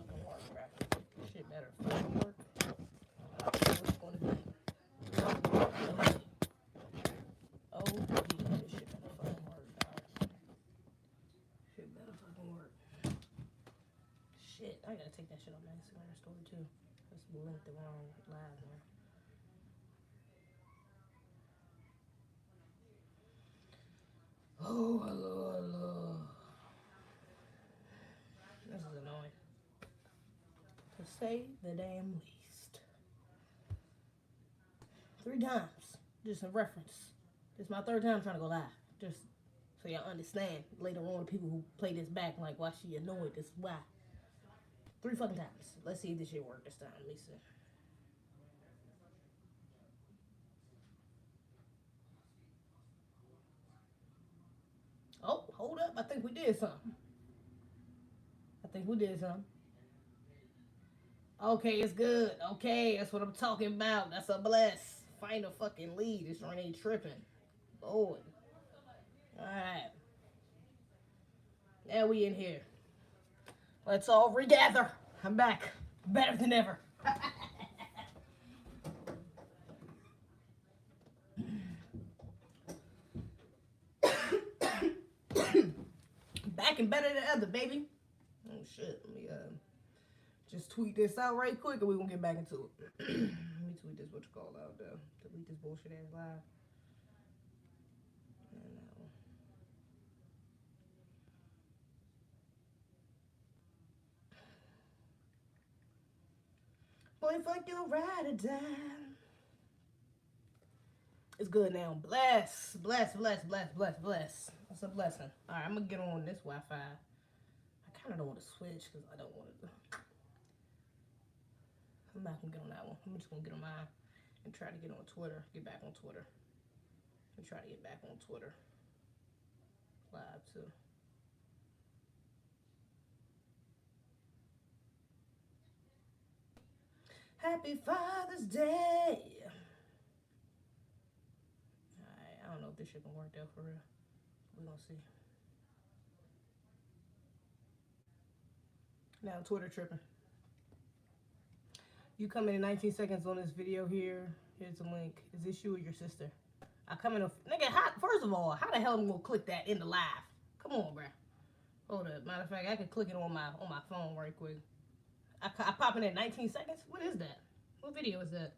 fucking work, bro. Shit better fucking work. I don't know what's gonna be. Oh, yeah, this shit better fucking work, guys. Shit better fucking work. Shit, I gotta take that shit off my Instagram story too. That's linked the wrong live, man. Oh, hello. This is annoying. To say the damn least. 3 times. Just a reference. This is my 3rd time trying to go live. Just so y'all understand later on, people who play this back like, why she annoyed, this is why. 3 fucking times. Let's see if this shit work this time. Let me see. Oh, hold up. I think we did something. Okay, it's good. Okay, that's what I'm talking about. That's a bless. Find a fucking lead. This joint ain't tripping. Lord. Alright. Now we in here. Let's all regather. I'm back. Better than ever. Back and better than ever, baby. Oh shit. Let me just tweet this out right quick and we're gonna get back into it. Let me tweet this what you call out though. Delete this bullshit ass live. And that one. Boy, fuck you ride or die. It's good now. Bless. That's a blessing. Alright, I'm gonna get on this Wi-Fi. I kinda don't want to switch because I don't want to. I'm not gonna get on that one. I'm just gonna get on mine and try to get on Twitter. Get back on Twitter. And try to get back on Twitter. Live too. Happy Father's Day. Alright, I don't know if this shit gonna work out for real. We're gonna see. Now Twitter tripping. You come in 19 seconds on this video here. Here's the link. Is this you or your sister? I come in a nigga. First of all, how the hell am I gonna click that in the live? Come on, bruh. Hold up. Matter of fact, I can click it on my phone right quick. I pop in at 19 seconds. What is that? What video is that?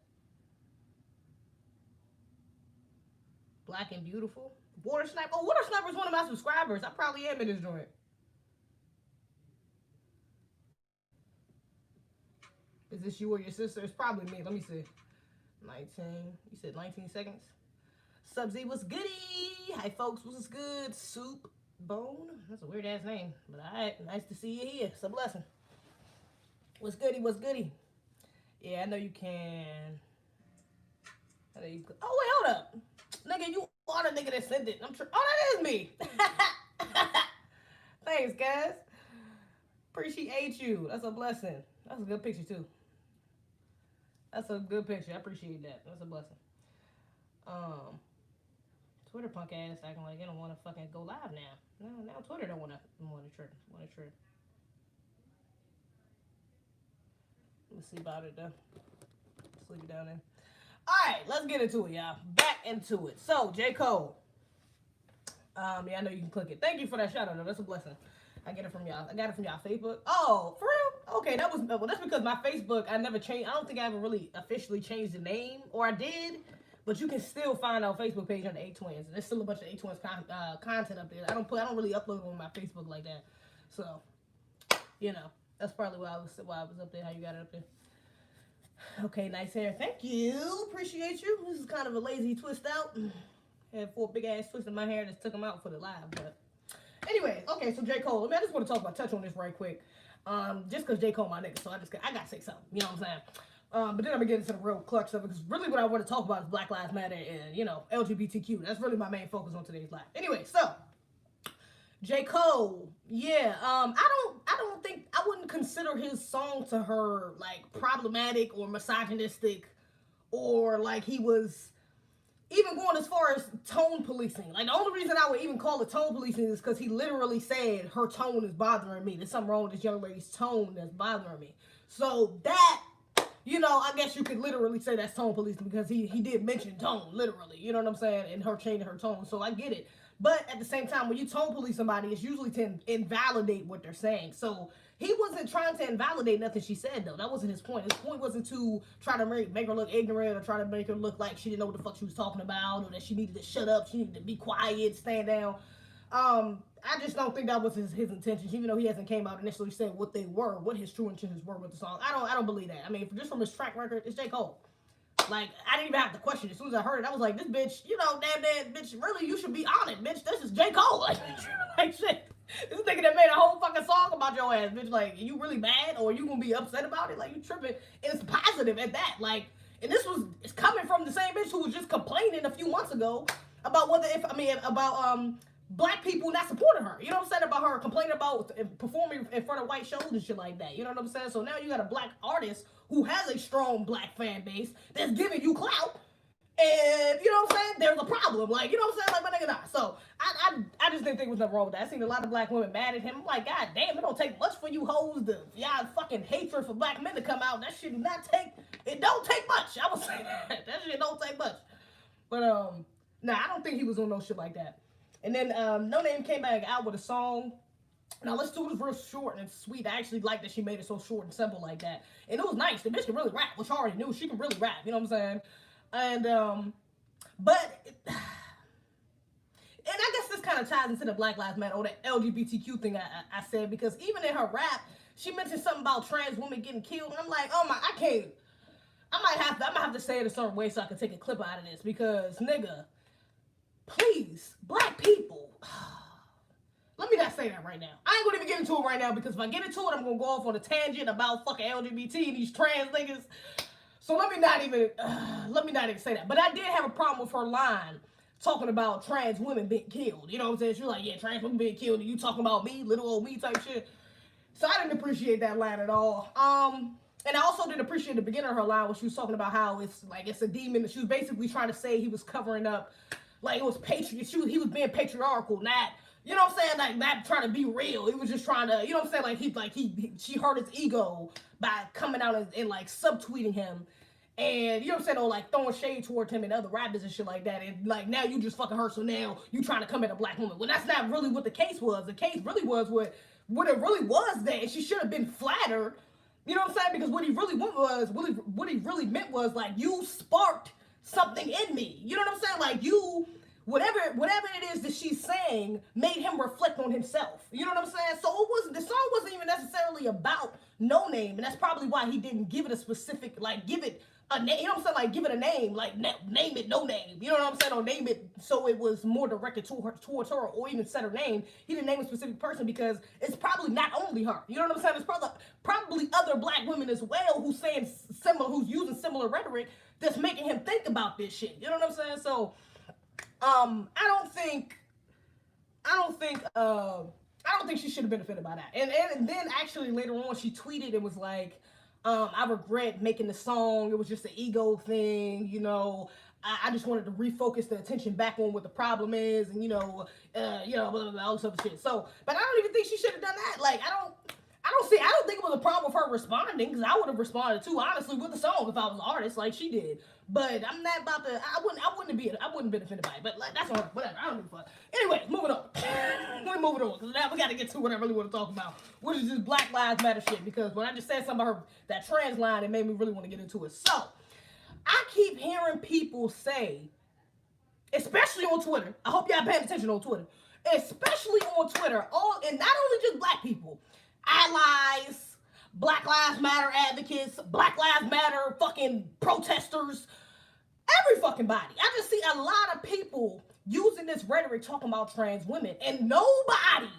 Black and Beautiful. Water Sniper. Oh, Water Sniper is one of my subscribers. I probably am in this joint. Is this you or your sister? It's probably me. Let me see. 19. You said 19 seconds. Subsy, what's goody? Hi, folks. What's good? Soup Bone. That's a weird ass name. But alright. Nice to see you here. It's a blessing. What's goody? What's goody? Yeah, I know you can. I know you. Oh, wait, hold up. Nigga, you are the nigga that sent it. Oh, that is me. Thanks, guys. Appreciate you. That's a blessing. That's a good picture, too. That's a good picture. I appreciate that. That's a blessing. Twitter punk ass acting like they don't want to fucking go live now. No, now Twitter don't want to trip. Let's see about it though. Just leave it down there. All right, let's get into it, y'all. Back into it. So J. Cole. Yeah, I know you can click it. Thank you for that shout out though. That's a blessing. I got it from y'all Facebook. Oh, for real? Okay, that's because my Facebook I never changed. I don't think I ever really officially changed the name, or I did, but you can still find our Facebook page on the A Twins. There's still a bunch of A Twins content up there. I don't really upload on my Facebook like that. So, that's probably why I was up there. How you got it up there? Okay, nice hair. Thank you. Appreciate you. This is kind of a lazy twist out. I had 4 big ass twists in my hair. Just took them out for the live, but. Anyway, okay, so J. Cole. I just want to touch on this right quick. Just because J. Cole my nigga, so I got to say something. You know what I'm saying? But then I'm going to get into the real clutch stuff, because really what I want to talk about is Black Lives Matter and, LGBTQ. That's really my main focus on today's live. Anyway, so, J. Cole, yeah, I wouldn't consider his song to her, like, problematic or misogynistic, or, like, he was even going as far as tone policing. Like, the only reason I would even call it tone policing is because he literally said her tone is bothering me. There's something wrong with this young lady's tone that's bothering me. So that, I guess you could literally say that's tone policing because he did mention tone, literally. You know what I'm saying? And her changing her tone. So I get it. But at the same time, when you tone police somebody, it's usually to invalidate what they're saying. So he wasn't trying to invalidate nothing she said, though. That wasn't his point. His point wasn't to try to make her look ignorant or try to make her look like she didn't know what the fuck she was talking about or that she needed to shut up, she needed to be quiet, stand down. I just don't think that was his intentions, even though he hasn't came out initially saying what they were, what his true intentions were with the song. I don't believe that. I mean, just from his track record, it's J. Cole. Like, I didn't even have to question it. As soon as I heard it, I was like, this bitch, damn, bitch, really, you should be on it, bitch. This is J. Cole. Like shit. This nigga that made a whole fucking song about your ass, bitch. Like, you really mad or you gonna be upset about it? Like, you tripping. It's positive at that. Like, and it's coming from the same bitch who was just complaining a few months ago about about black people not supporting her. You know what I'm saying? About her complaining about performing in front of white shows and shit like that. You know what I'm saying? So now you got a black artist who has a strong black fan base that's giving you clout. And, you know what I'm saying? There's a problem. Like, you know what I'm saying? Like, my nigga, nah. So, I just didn't think there was nothing wrong with that. I seen a lot of black women mad at him. I'm like, God damn, it don't take much for you hoes to, y'all fucking hatred for black men to come out. That shit it don't take much. I would say that. That shit don't take much. But, nah, I don't think he was on no shit like that. And then, Noname came back out with a song. Now, let's do it real short and sweet. I actually like that she made it so short and simple like that. And it was nice. The bitch can really rap, which I already knew. She can really rap, you know what I'm saying? And, but, and I guess this kind of ties into the Black Lives Matter or the LGBTQ thing I said, because even in her rap, she mentioned something about trans women getting killed. And I'm like, oh my, I can't. I might have to say it a certain way so I can take a clip out of this, because, nigga, please, black people. Let me not say that right now. I ain't gonna even get into it right now, because if I get into it, I'm gonna go off on a tangent about fucking LGBT and these trans niggas. So let me not even say that. But I did have a problem with her line talking about trans women being killed. You know what I'm saying? She was like, yeah, trans women being killed, and you talking about me, little old me type shit. So I didn't appreciate that line at all. And I also didn't appreciate the beginning of her line when she was talking about how it's a demon. She was basically trying to say he was covering up, like it was he was being patriarchal, not, you know what I'm saying, like not trying to be real. He was just trying to, you know what I'm saying, she hurt his ego by coming out and like subtweeting him. And, you know what I'm saying, or like throwing shade towards him and other rappers and shit like that. And like, now you just fucking hurt, so now you trying to come at a black woman. Well, that's not really what the case was. The case really was what it really was, that she should have been flattered. You know what I'm saying? Because what he really meant was like, you sparked something in me. You know what I'm saying? Like, you, whatever it is that she's saying made him reflect on himself. You know what I'm saying? So the song wasn't even necessarily about Noname, and that's probably why he didn't give it a specific, like, give it a name. You know what I'm saying? Like, give it a name, like name it Noname. You know what I'm saying? Or name it so it was more directed towards her, or even said her name. He didn't name a specific person because it's probably not only her. You know what I'm saying? It's probably other black women as well who's using similar rhetoric that's making him think about this shit. You know what I'm saying? So, I don't think she should have been offended by that. And then actually later on she tweeted, it was like, I regret making the song. It was just an ego thing, you know. I just wanted to refocus the attention back on what the problem is, and blah, blah, blah, all this other shit. So, but I don't even think she should have done that. Like, I don't think it was a problem with her responding, because I would have responded too, honestly, with the song if I was an artist like she did. But I'm not about to. I wouldn't be offended by it. But like, that's all. Whatever. I don't give a fuck. Anyway, moving on. We're moving on, because now we got to get to what I really want to talk about, which is this Black Lives Matter shit. Because when I just said something about that trans line, it made me really want to get into it. So I keep hearing people say, especially on Twitter. I hope y'all paying attention on Twitter. Especially on Twitter, and not only just black people, allies, Black Lives Matter advocates, Black Lives Matter fucking protesters, every fucking body. I just see a lot of people using this rhetoric talking about trans women, and nobody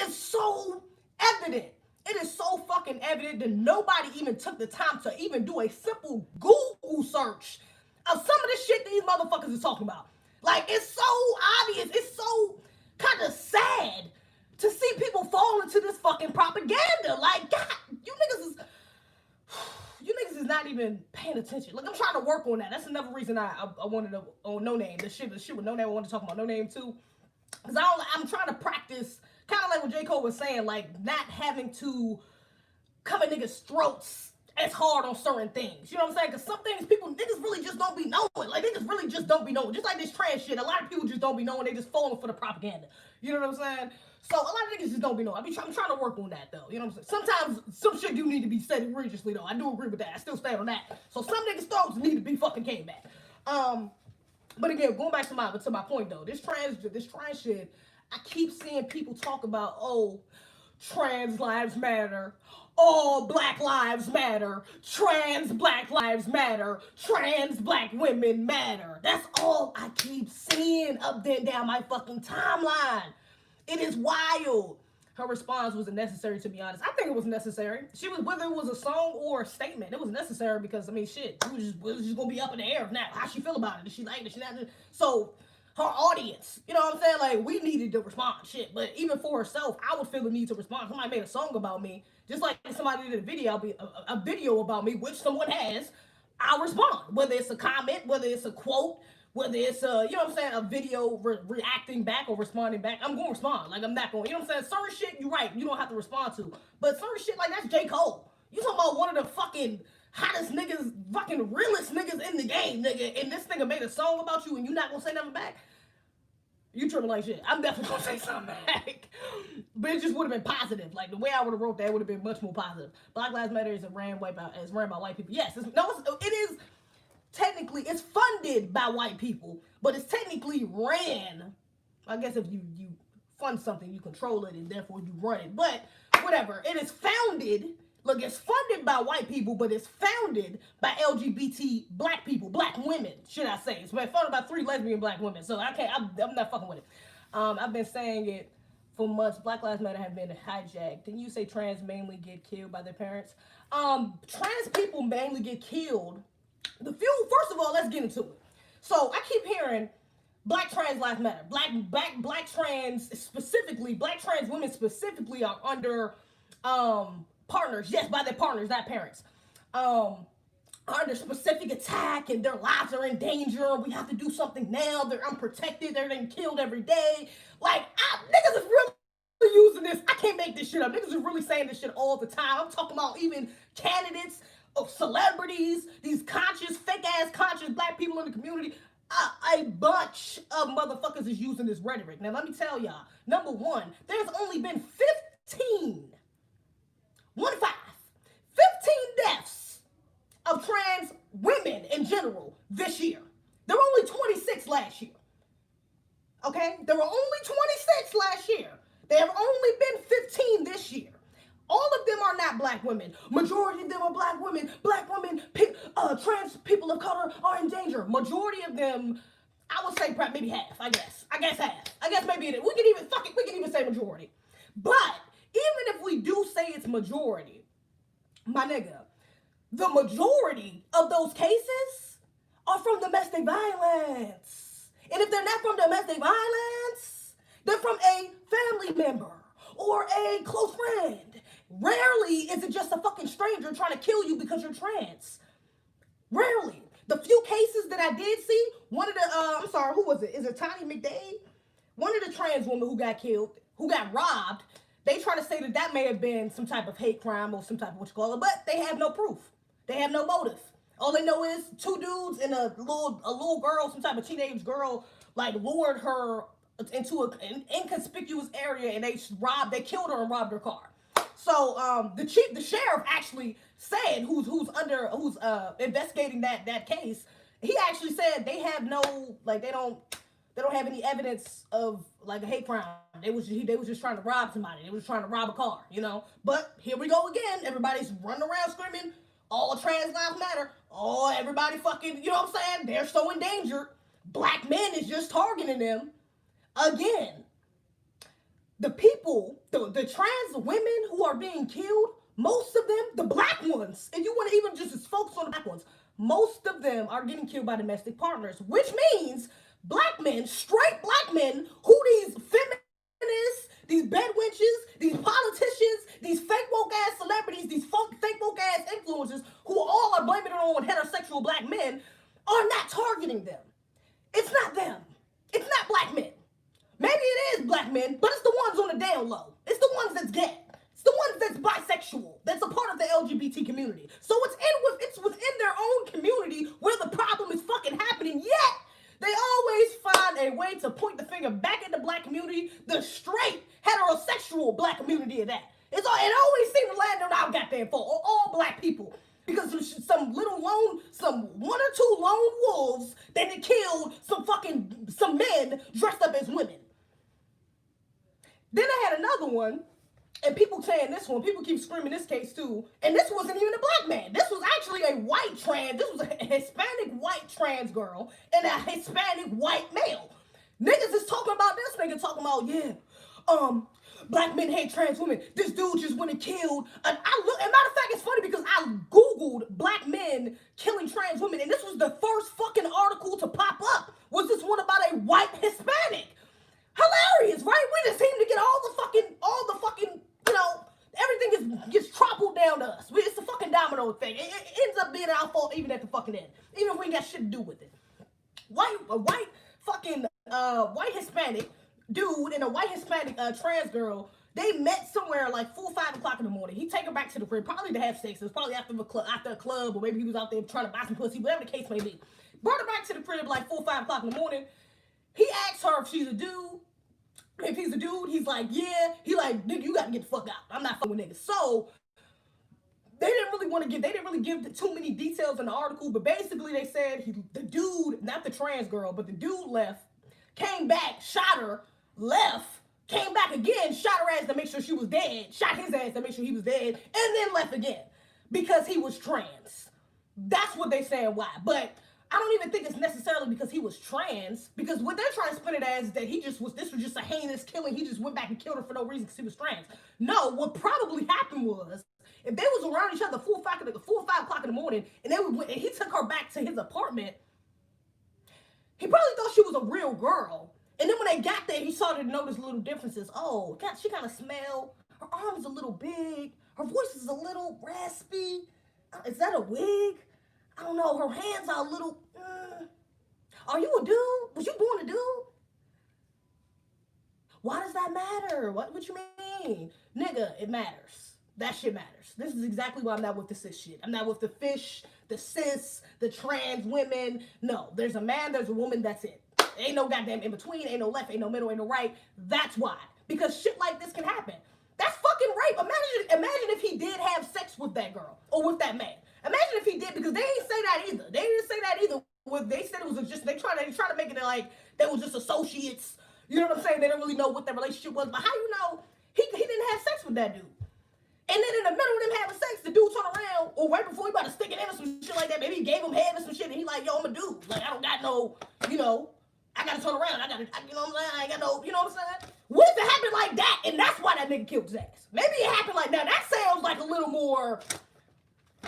is so evident. It is so fucking evident that nobody even took the time to even do a simple Google search of some of the shit these motherfuckers is talking about. Like, it's so obvious. It's so kind of sad to see people fall into this fucking propaganda. Like, God, you niggas is not even paying attention. Like, I'm trying to work on that. That's another reason I wanted to on Noname. The shit with Noname. I wanted to talk about Noname too, because I'm trying to practice kind of like what J. Cole was saying, like not having to come at niggas' throats as hard on certain things. You know what I'm saying? Because some things niggas really just don't be knowing. Like, niggas really just don't be knowing. Just like this trans shit, a lot of people just don't be knowing. They just falling for the propaganda. You know what I'm saying? So a lot of niggas just don't be knowing. I'm trying to work on that, though. You know what I'm saying? Sometimes some shit do need to be said egregiously, though. I do agree with that. I still stand on that. So some niggas' throats need to be fucking came back. But again, going back to my point, though. This trans shit, I keep seeing people talk about, oh, trans lives matter. All black lives matter. Trans black lives matter. Trans black women matter. That's all I keep seeing up and down my fucking timeline. It is wild. Her response wasn't necessary, to be honest. I think it was necessary. Whether it was a song or a statement, it was necessary because, I mean, shit, it was just gonna be up in the air now. How she feel about it? Did she like it? Did she not? So, her audience, you know what I'm saying? Like, we needed to respond, shit. But even for herself, I would feel the need to respond. Somebody made a song about me, just like somebody did a video about me, which someone has. I'll respond, whether it's a comment, whether it's a quote, whether it's a, you know what I'm saying, a video reacting back or responding back. I'm going to respond. Like, I'm not going, you know what I'm saying? Certain shit, you're right, you don't have to respond to. But certain shit, like, that's J. Cole. You talking about one of the fucking hottest niggas, fucking realest niggas in the game, nigga, and this nigga made a song about you and you not gonna say nothing back? You tripping like shit. I'm definitely gonna say something back. But it just would have been positive. Like, the way I would have wrote that would have been much more positive. Black Lives Matter is ran by white people. Yes, it is technically, it's funded by white people, but it's technically ran. I guess if you fund something, you control it, and therefore you run it. But whatever. It is founded. Look, it's funded by white people, but it's founded by LGBT black people, black women, should I say. It's been funded by 3 lesbian black women, so I'm not fucking with it. I've been saying it for months. Black Lives Matter have been hijacked. Didn't you say trans mainly get killed by their parents? Trans people mainly get killed. First of all, let's get into it. So I keep hearing black trans lives matter. Black trans specifically, black trans women specifically are under partners, yes, by their partners, not parents, are under specific attack and their lives are in danger. We have to do something now. They're unprotected. They're getting killed every day. Like, niggas is really using this. I can't make this shit up. Niggas is really saying this shit all the time. I'm talking about even candidates of celebrities, these conscious, fake-ass conscious black people in the community. A bunch of motherfuckers is using this rhetoric. Now, let me tell y'all. Number one, there's only been 15 deaths of trans women in general this year. There were only 26 last year. Okay? There were only 26 last year. There have only been 15 this year. All of them are not black women. Majority of them are black women. Black women, trans people of color are in danger. Majority of them, I would say maybe half, I guess. I guess half. I guess maybe we can even say majority. But even if we do say it's majority, my nigga, the majority of those cases are from domestic violence. And if they're not from domestic violence, they're from a family member or a close friend. Rarely is it just a fucking stranger trying to kill you because you're trans. Rarely. The few cases that I did see, one of the, who was it? Is it Tiny McDade? One of the trans women who got killed, who got robbed, they try to say that may have been some type of hate crime or some type of what you call it, but they have no proof. They have no motive. All they know is 2 dudes and a little girl, some type of teenage girl, like lured her into an inconspicuous area and they killed her and robbed her car. So the sheriff actually said who's investigating that case. He actually said they have no, like, they don't have any evidence of like a hate crime. They was just trying to rob somebody. They was trying to rob a car, you know. But here we go again. Everybody's running around screaming, all trans lives matter. Oh, everybody fucking, you know what I'm saying? They're so endangered. Black men is just targeting them. Again, the people, the trans women who are being killed, most of them, the black ones, if you want to even just focus on the black ones, most of them are getting killed by domestic partners, which means black men, straight black men, who these feminists, these bedwenches, these politicians, these fake woke ass celebrities, these fake woke ass influencers, who all are blaming that's gay. It's the ones that's bisexual, that's a part of the LGBT community. So it's within their own community where the problem is fucking happening, yet they always find a way to point the finger back at the black community, the straight, heterosexual black community of that. It always seems to land on our goddamn fault, or all black people. Because some one or two lone wolves that had killed some men dressed up as women. Then I had another one, and people saying this one, people keep screaming this case too, and this wasn't even a black man. This was actually a white trans, this was a Hispanic white trans girl and a Hispanic white male. Niggas is talking about this nigga talking about, yeah, black men hate trans women. This dude just went and killed. And matter of fact, it's funny because I Googled black men killing trans women, and this was the first fucking article to pop up. Was this one about a white Hispanic? Hilarious, right? We just seem to get all the fucking, you know, everything gets trampled down to us. It's a fucking domino thing. It ends up being our fault even at the fucking end, even if we ain't got shit to do with it. A white Hispanic dude and a white Hispanic trans girl, they met somewhere like 4 or 5 o'clock in the morning. He take her back to the crib, probably to have sex. It was probably after a club, or maybe he was out there trying to buy some pussy, whatever the case may be. Brought her back to the crib like 4 or 5 o'clock in the morning. He asked her if she's a dude. If he's a dude, he's like, yeah. He like, nigga, you gotta get the fuck out. I'm not fucking with niggas. So they didn't really give too many details in the article, but basically they said the dude, not the trans girl, but the dude left, came back, shot her, left, came back again, shot her ass to make sure she was dead, shot his ass to make sure he was dead, and then left again because he was trans. That's what they saying why. But I don't even think it's necessarily because he was trans, because what they're trying to spin it as is that this was just a heinous killing. He just went back and killed her for no reason because he was trans. No, what probably happened was, if they was around each other 4 or 5 o'clock in the morning, and he took her back to his apartment, he probably thought she was a real girl. And then when they got there, he started to notice little differences. Oh, God, she kind of smelled. Her arm is a little big. Her voice is a little raspy. Is that a wig? I don't know. Her hands are a little. Are you a dude? Was you born a dude? Why does that matter? What you mean? Nigga, it matters. That shit matters. This is exactly why I'm not with the cis shit. I'm not with the fish, the cis, the trans women. No, there's a man, there's a woman, that's it. Ain't no goddamn in between, ain't no left, ain't no middle, ain't no right. That's why. Because shit like this can happen. That's fucking rape. Imagine if he did have sex with that girl or with that man. Imagine if he did, because they didn't say that either. They didn't say that either. They said it was just, they try to make it like they was just associates. You know what I'm saying? They didn't really know what their relationship was. But how you know he didn't have sex with that dude? And then in the middle of them having sex, the dude turned around, or right before he about to stick it in or some shit like that, maybe he gave him head or some shit, and he like, yo, I'm a dude. Like, I don't got no, you know, I gotta turn around. You know what I'm saying? I ain't got no, you know what I'm saying? What if it happened like that, and that's why that nigga killed his ass? Maybe it happened like that. That sounds like a little more,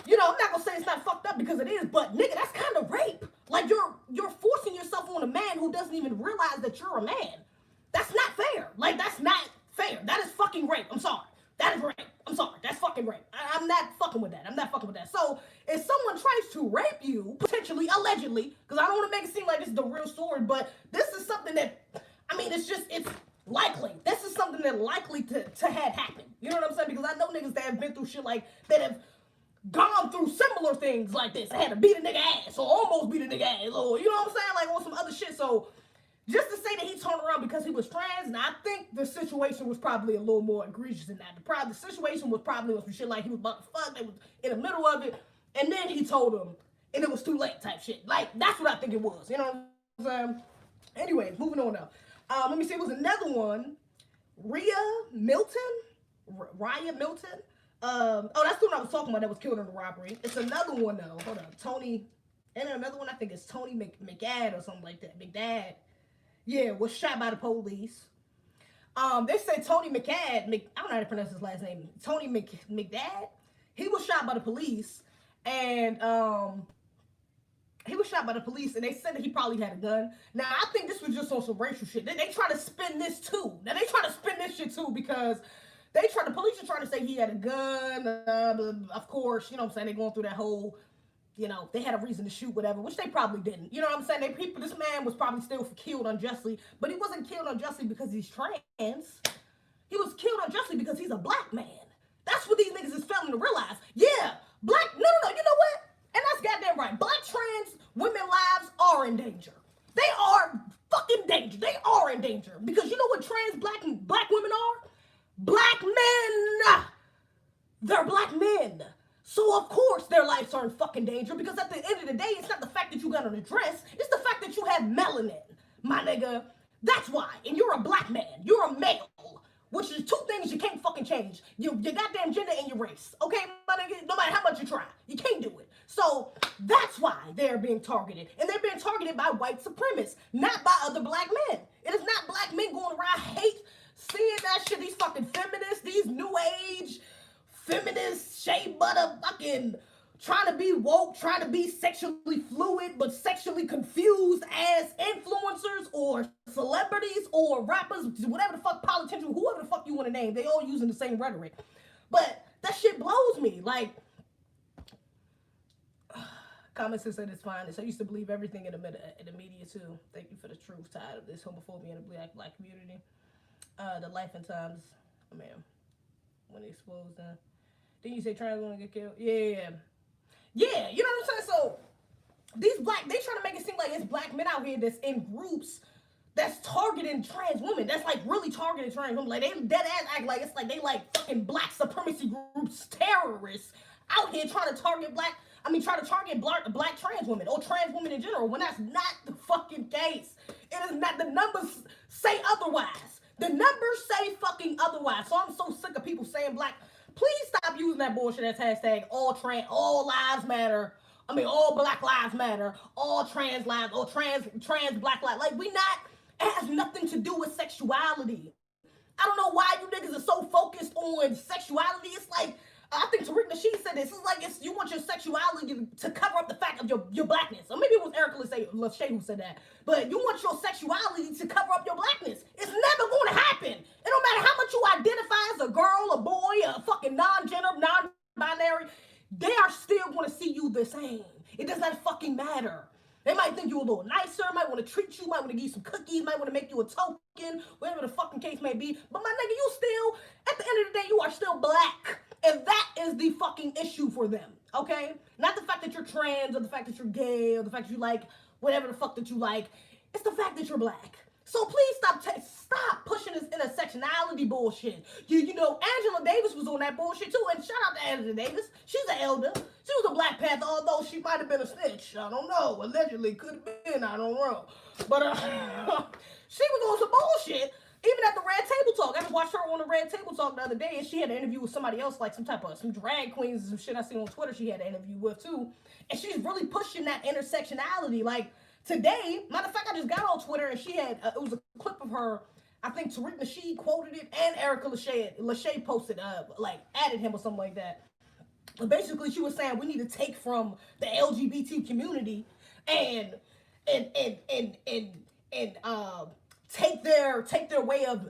you know, I'm not gonna say it's not fucked up because it is, but nigga, that's kind of rape. Like you're forcing yourself on a man who doesn't even realize that you're a man. That's not fair. Like, that's not fair. That is fucking rape. I'm sorry. That is rape. I'm sorry. That's fucking rape. I'm not fucking with that. I'm not fucking with that. So if someone tries to rape you, potentially, allegedly, because I don't want to make it seem like this is the real story, but this is something that, I mean, it's likely. This is something that likely to have happened. You know what I'm saying? Because I know niggas that have been through shit like, that have gone through similar things like this. I had to beat a nigga ass, or almost beat a nigga ass, or, you know what I'm saying? Like, on some other shit. So just to say that he turned around because he was trans, and I think the situation was probably a little more egregious than that. The situation was probably some shit like he was about to fuck, they was in the middle of it, and then he told him, and it was too late type shit. Like, that's what I think it was, you know what I'm saying? Anyway, moving on now. Let me see, it was another one, Rhea Milton? Oh, that's the one I was talking about that was killed in the robbery. It's another one, though. Hold on. Tony, and another one, I think it's Tony McDad or something like that. McDad. Yeah, was shot by the police. They said Tony I don't know how to pronounce his last name. Tony McDad. He was shot by the police, and and they said that he probably had a gun. Now, I think this was just on some racial shit. They try to spin this too. Now, they try to spin this shit too because the police are trying to say he had a gun. Of course, you know what I'm saying? They're going through that whole, you know, they had a reason to shoot, whatever, which they probably didn't. You know what I'm saying? This man was probably still killed unjustly, but he wasn't killed unjustly because he's trans. He He was killed unjustly because he's a black man. That's what these niggas is failing to realize. Yeah, black, no, you know what? And that's goddamn right. Black trans women lives are in danger. They are fucking danger. They are in danger. Because you know what trans black women are? Black men. They're black men. So of course their lives are in fucking danger, because at the end of the day, it's not the fact that you got on a dress, it's the fact that you have melanin, my nigga. That's why. And you're a black man. You're a male. Which is two things you can't fucking change. Your goddamn gender and your race. Okay, my nigga? No matter how much you try. You can't do it. So that's why they're being targeted. And they're being targeted by white supremacists, not by other black men. It is not black men going around hate, seeing that shit. These fucking feminists, these new age feminists, shea butter, fucking trying to be woke, trying to be sexually fluid, but sexually confused as influencers or celebrities or rappers, whatever the fuck, politicians, whoever the fuck you want to name. They all using the same rhetoric. But that shit blows me. Like, Common Sense said it's fine. So I used to believe everything in the media too. Thank you for the truth side of this homophobia in the black community. The life and times, man, when they exposed them. Didn't you say trans women get killed? Yeah. Yeah, you know what I'm saying? So, these they trying to make it seem like it's black men out here that's in groups that's targeting trans women. That's like really targeting trans women. Like, they dead ass act like it's like they like fucking black supremacy groups, terrorists out here trying to target black trans women or trans women in general, when that's not the fucking case. It is not. The numbers say otherwise. The numbers say fucking otherwise. So I'm so sick of people saying black. Please stop using that bullshit as hashtag all lives matter. I mean, all black lives matter. All trans lives, or trans black lives. Like, it has nothing to do with sexuality. I don't know why you niggas are so focused on sexuality. It's like, I think Tariq Nasheed said this. It's like you want your sexuality to cover up the fact of your blackness. Or maybe it was Erica Lachey who said that. But you want your sexuality to cover up your blackness. It's never going to happen. It don't matter how much you identify as a girl, a boy, a fucking non-gender, non-binary. They are still going to see you the same. It does not fucking matter. They might think you a little nicer, might want to treat you, might want to give you some cookies, might want to make you a token, whatever the fucking case may be. But my nigga, you still, at the end of the day, you are still black. And that is the fucking issue for them, okay? Not the fact that you're trans, or the fact that you're gay, or the fact that you like whatever the fuck that you like. It's the fact that you're black. So please stop pushing this intersectionality bullshit. You know, Angela Davis was on that bullshit too, and shout out to Angela Davis. She's an elder. She was a Black Panther, although she might have been a snitch. I don't know. Allegedly, could have been. I don't know. But she was on some bullshit. Even at the Red Table Talk. I watched her on the Red Table Talk the other day, and she had an interview with somebody else, like some drag queens and some shit I seen on Twitter she had an interview with too. And she's really pushing that intersectionality. Like, today, matter of fact, I just got on Twitter, and she had, it was a clip of her, I think Tariq Nasheed quoted it, and Erica Lachey posted, like, added him or something like that. But basically, she was saying we need to take from the LGBT community and take their way of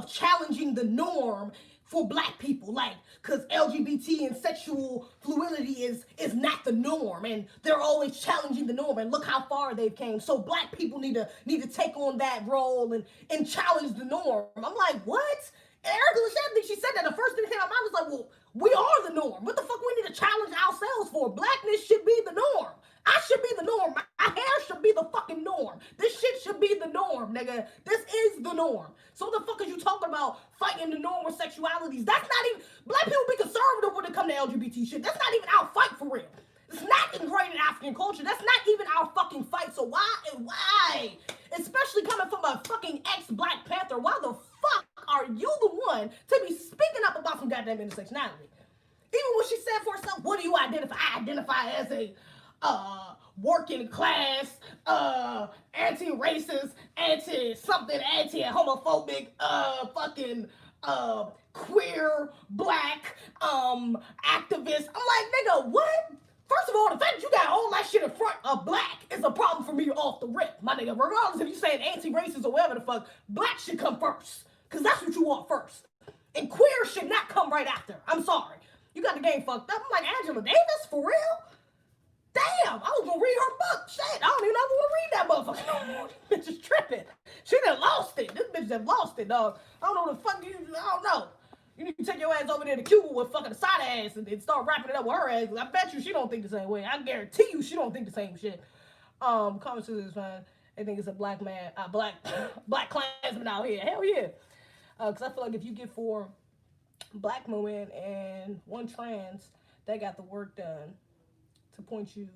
challenging the norm for black people, like, because LGBT and sexual fluidity is not the norm, and they're always challenging the norm, and look how far they've came. So black people need to take on that role and challenge the norm. I'm like, what? And Erica Lachey, I think she said that. The first thing that came out of my mind was like, well, we are the norm. What the fuck we need to challenge ourselves for? Blackness should be the norm. I should be the norm. My hair should be the fucking norm. This shit should be the norm, nigga. This is the norm. So what the fuck is you talking about fighting the norm with sexualities? That's not even, black people be conservative when it come to LGBT shit. That's not even our fight for real. It's not ingrained in African culture. That's not even our fucking fight. So why? Especially coming from a fucking ex-Black Panther, why the fuck are you the one to be speaking up about some goddamn intersectionality? Even when she said for herself, what do you identify? I identify as a working class, anti-racist, anti-homophobic, fucking queer, black, activist. I'm like, nigga, what? First of all, the fact that you got all that shit in front of black is a problem for me off the rip, my nigga. Regardless if you saying anti-racist or whatever the fuck, black should come first, because that's what you want first. And queer should not come right after. I'm sorry. You got the game fucked up. I'm like, Angela Davis, for real? Damn, I was gonna read her book. Shit, I don't even know if I want to read that motherfucker no more. Bitch is tripping. She done lost it. This bitch done lost it, dog. I don't know what the fuck you. I don't know. You need to take your ass over there to Cuba with fucking a side ass and start wrapping it up with her ass. I bet you she don't think the same way. I guarantee you she don't think the same shit. Common sense is fine. I think it's a black man, black Klansman out here. Hell yeah. Because I feel like if you get 4 black women and 1 trans, that got the work done to point you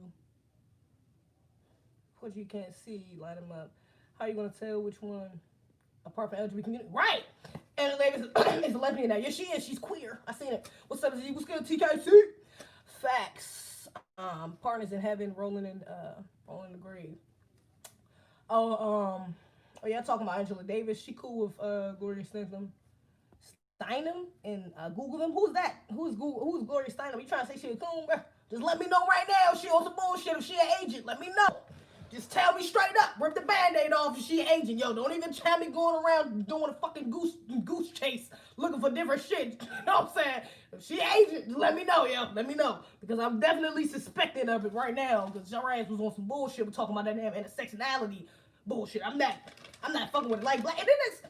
what you can't see, line them up. How are you gonna tell which one apart from LGBT community? Right. And the lady is a lesbian now. Yes, she is. She's queer. I seen it. What's up? What's good? TKC. Facts. Partners in heaven, rolling in the grave. Oh yeah, talking about Angela Davis. She cool with Gloria Steinem and Google them. Who's that? Who's Gloria Steinem? You trying to say she a coon, bro? Just let me know right now if she on some bullshit. If she an agent, let me know. Just tell me straight up. Rip the band-aid off if she an agent. Yo, don't even have me going around doing a fucking goose chase looking for different shit. You know what I'm saying? If she an agent, just let me know, yo. Let me know. Because I'm definitely suspecting of it right now. Because your ass was on some bullshit. We're talking about that damn intersectionality bullshit. I'm not fucking with it. Like, black, and then it's,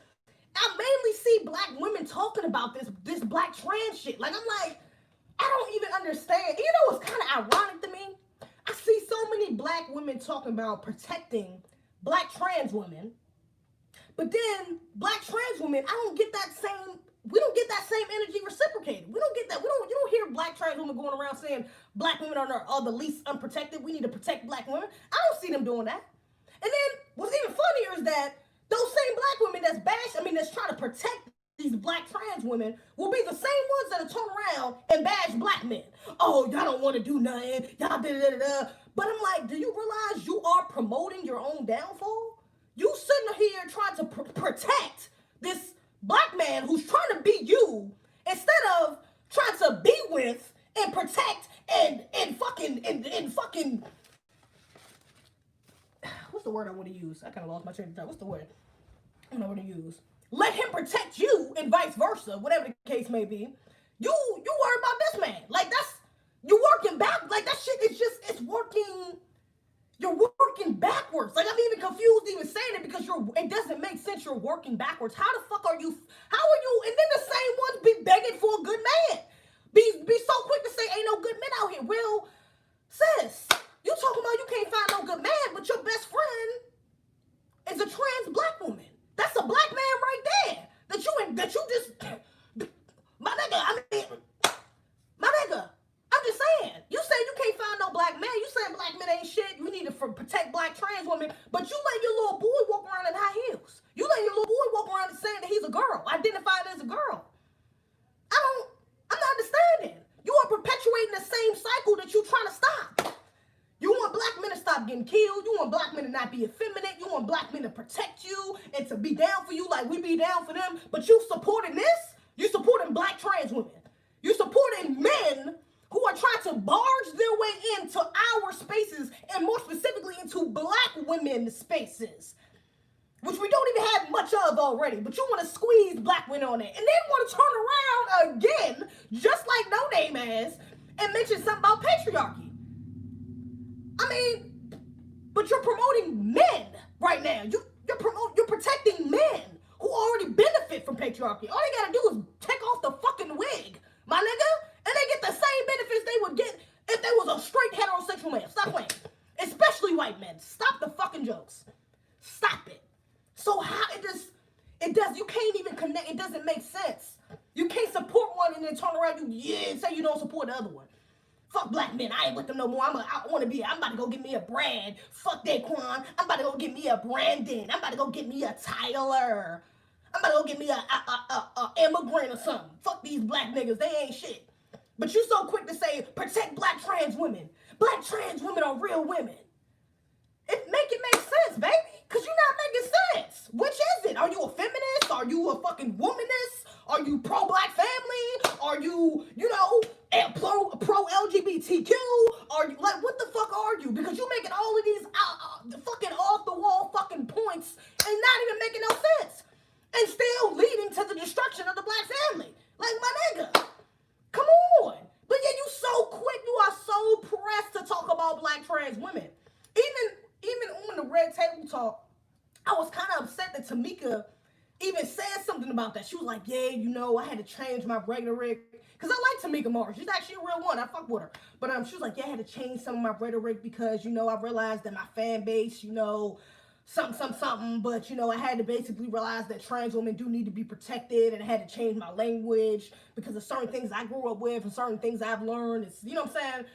I mainly see black women talking about this black trans shit. Like, I'm like, I don't even understand. You know what's kind of ironic to me? I see so many black women talking about protecting black trans women, but then black trans women, we don't get that same energy reciprocated. We don't get that. You don't hear black trans women going around saying black women are the least unprotected. We need to protect black women. I don't see them doing that. And then what's even funnier is that those same black women that's trying to protect these black trans women will be the same ones that'll turn around and bash black men. Oh, y'all don't want to do nothing. Y'all da-da-da-da. But I'm like, do you realize you are promoting your own downfall? You sitting here trying to protect this black man who's trying to be you instead of trying to be with and protect and fucking what's the word I want to use? I kind of lost my train of thought. What's the word I want to use? Let him protect you and vice versa, whatever the case may be. You worry about this man. Like, you working back. Like, that shit is just, it's working. You're working backwards. Like, I'm even confused even saying it because it doesn't make sense. You're working backwards. How the fuck are you? And then the same ones be begging for a good man. Be so quick to say ain't no good men out here. Well, sis, you talking about you can't find no good man, but your best friend is a trans black woman. That's a black man right there. That you just, my nigga, I'm just saying. You say you can't find no black man. You saying black men ain't shit. You need to protect black trans women. But you let your little boy walk around in high heels. You let your little boy walk around and saying that he's a girl, identified as a girl. I'm not understanding. You are perpetuating the same cycle that you're trying to stop. You want black men to stop getting killed. You want black men to not be effeminate. You want black men to protect you and to be down for you like we be down for them. But you supporting this? You supporting black trans women. You supporting men who are trying to barge their way into our spaces and more specifically into black women's spaces, which we don't even have much of already. But you want to squeeze black women on it. And then want to turn around again, just like Noname has, and mention something about patriarchy. I mean, but you're promoting men right now. You're protecting men who already benefit from patriarchy. All you gotta do is take off the fucking wig, my nigga, and they get the same benefits they would get if they was a straight heterosexual man. Stop playing. Especially white men. Stop the fucking jokes. Stop it. So how you can't even connect. It doesn't make sense. You can't support one and then turn around and say you don't support the other one. Fuck black men. I ain't with them no more. I'm about to go get me a brand. Fuck Daquan. I'm about to go get me a Brandon. I'm about to go get me a Tyler. I'm about to go get me a immigrant or something. Fuck these black niggas. They ain't shit. But you so quick to say, protect black trans women. Black trans women are real women. It make sense, baby. Because you're not making sense. Which is it? Are you a feminist? Are you a fucking womanist? Are you pro-black family? Are you, pro-LGBTQ? Are you, like, what the fuck are you? Because you making all of these fucking off-the-wall fucking points and not even making no sense. And still leading to the destruction of the black family. Like, my nigga, come on. But yeah, you so quick. You are so pressed to talk about black trans women. Even on the Red Table Talk, I was kind of upset that Tamika even said something about that. She was like, yeah, you know, I had to change my rhetoric. Because I like Tamika Morris. She's actually a real one. I fuck with her. But she was like, yeah, I had to change some of my rhetoric because, you know, I realized that my fan base, you know, something. But, you know, I had to basically realize that trans women do need to be protected. And I had to change my language because of certain things I grew up with and certain things I've learned. It's, you know what I'm saying?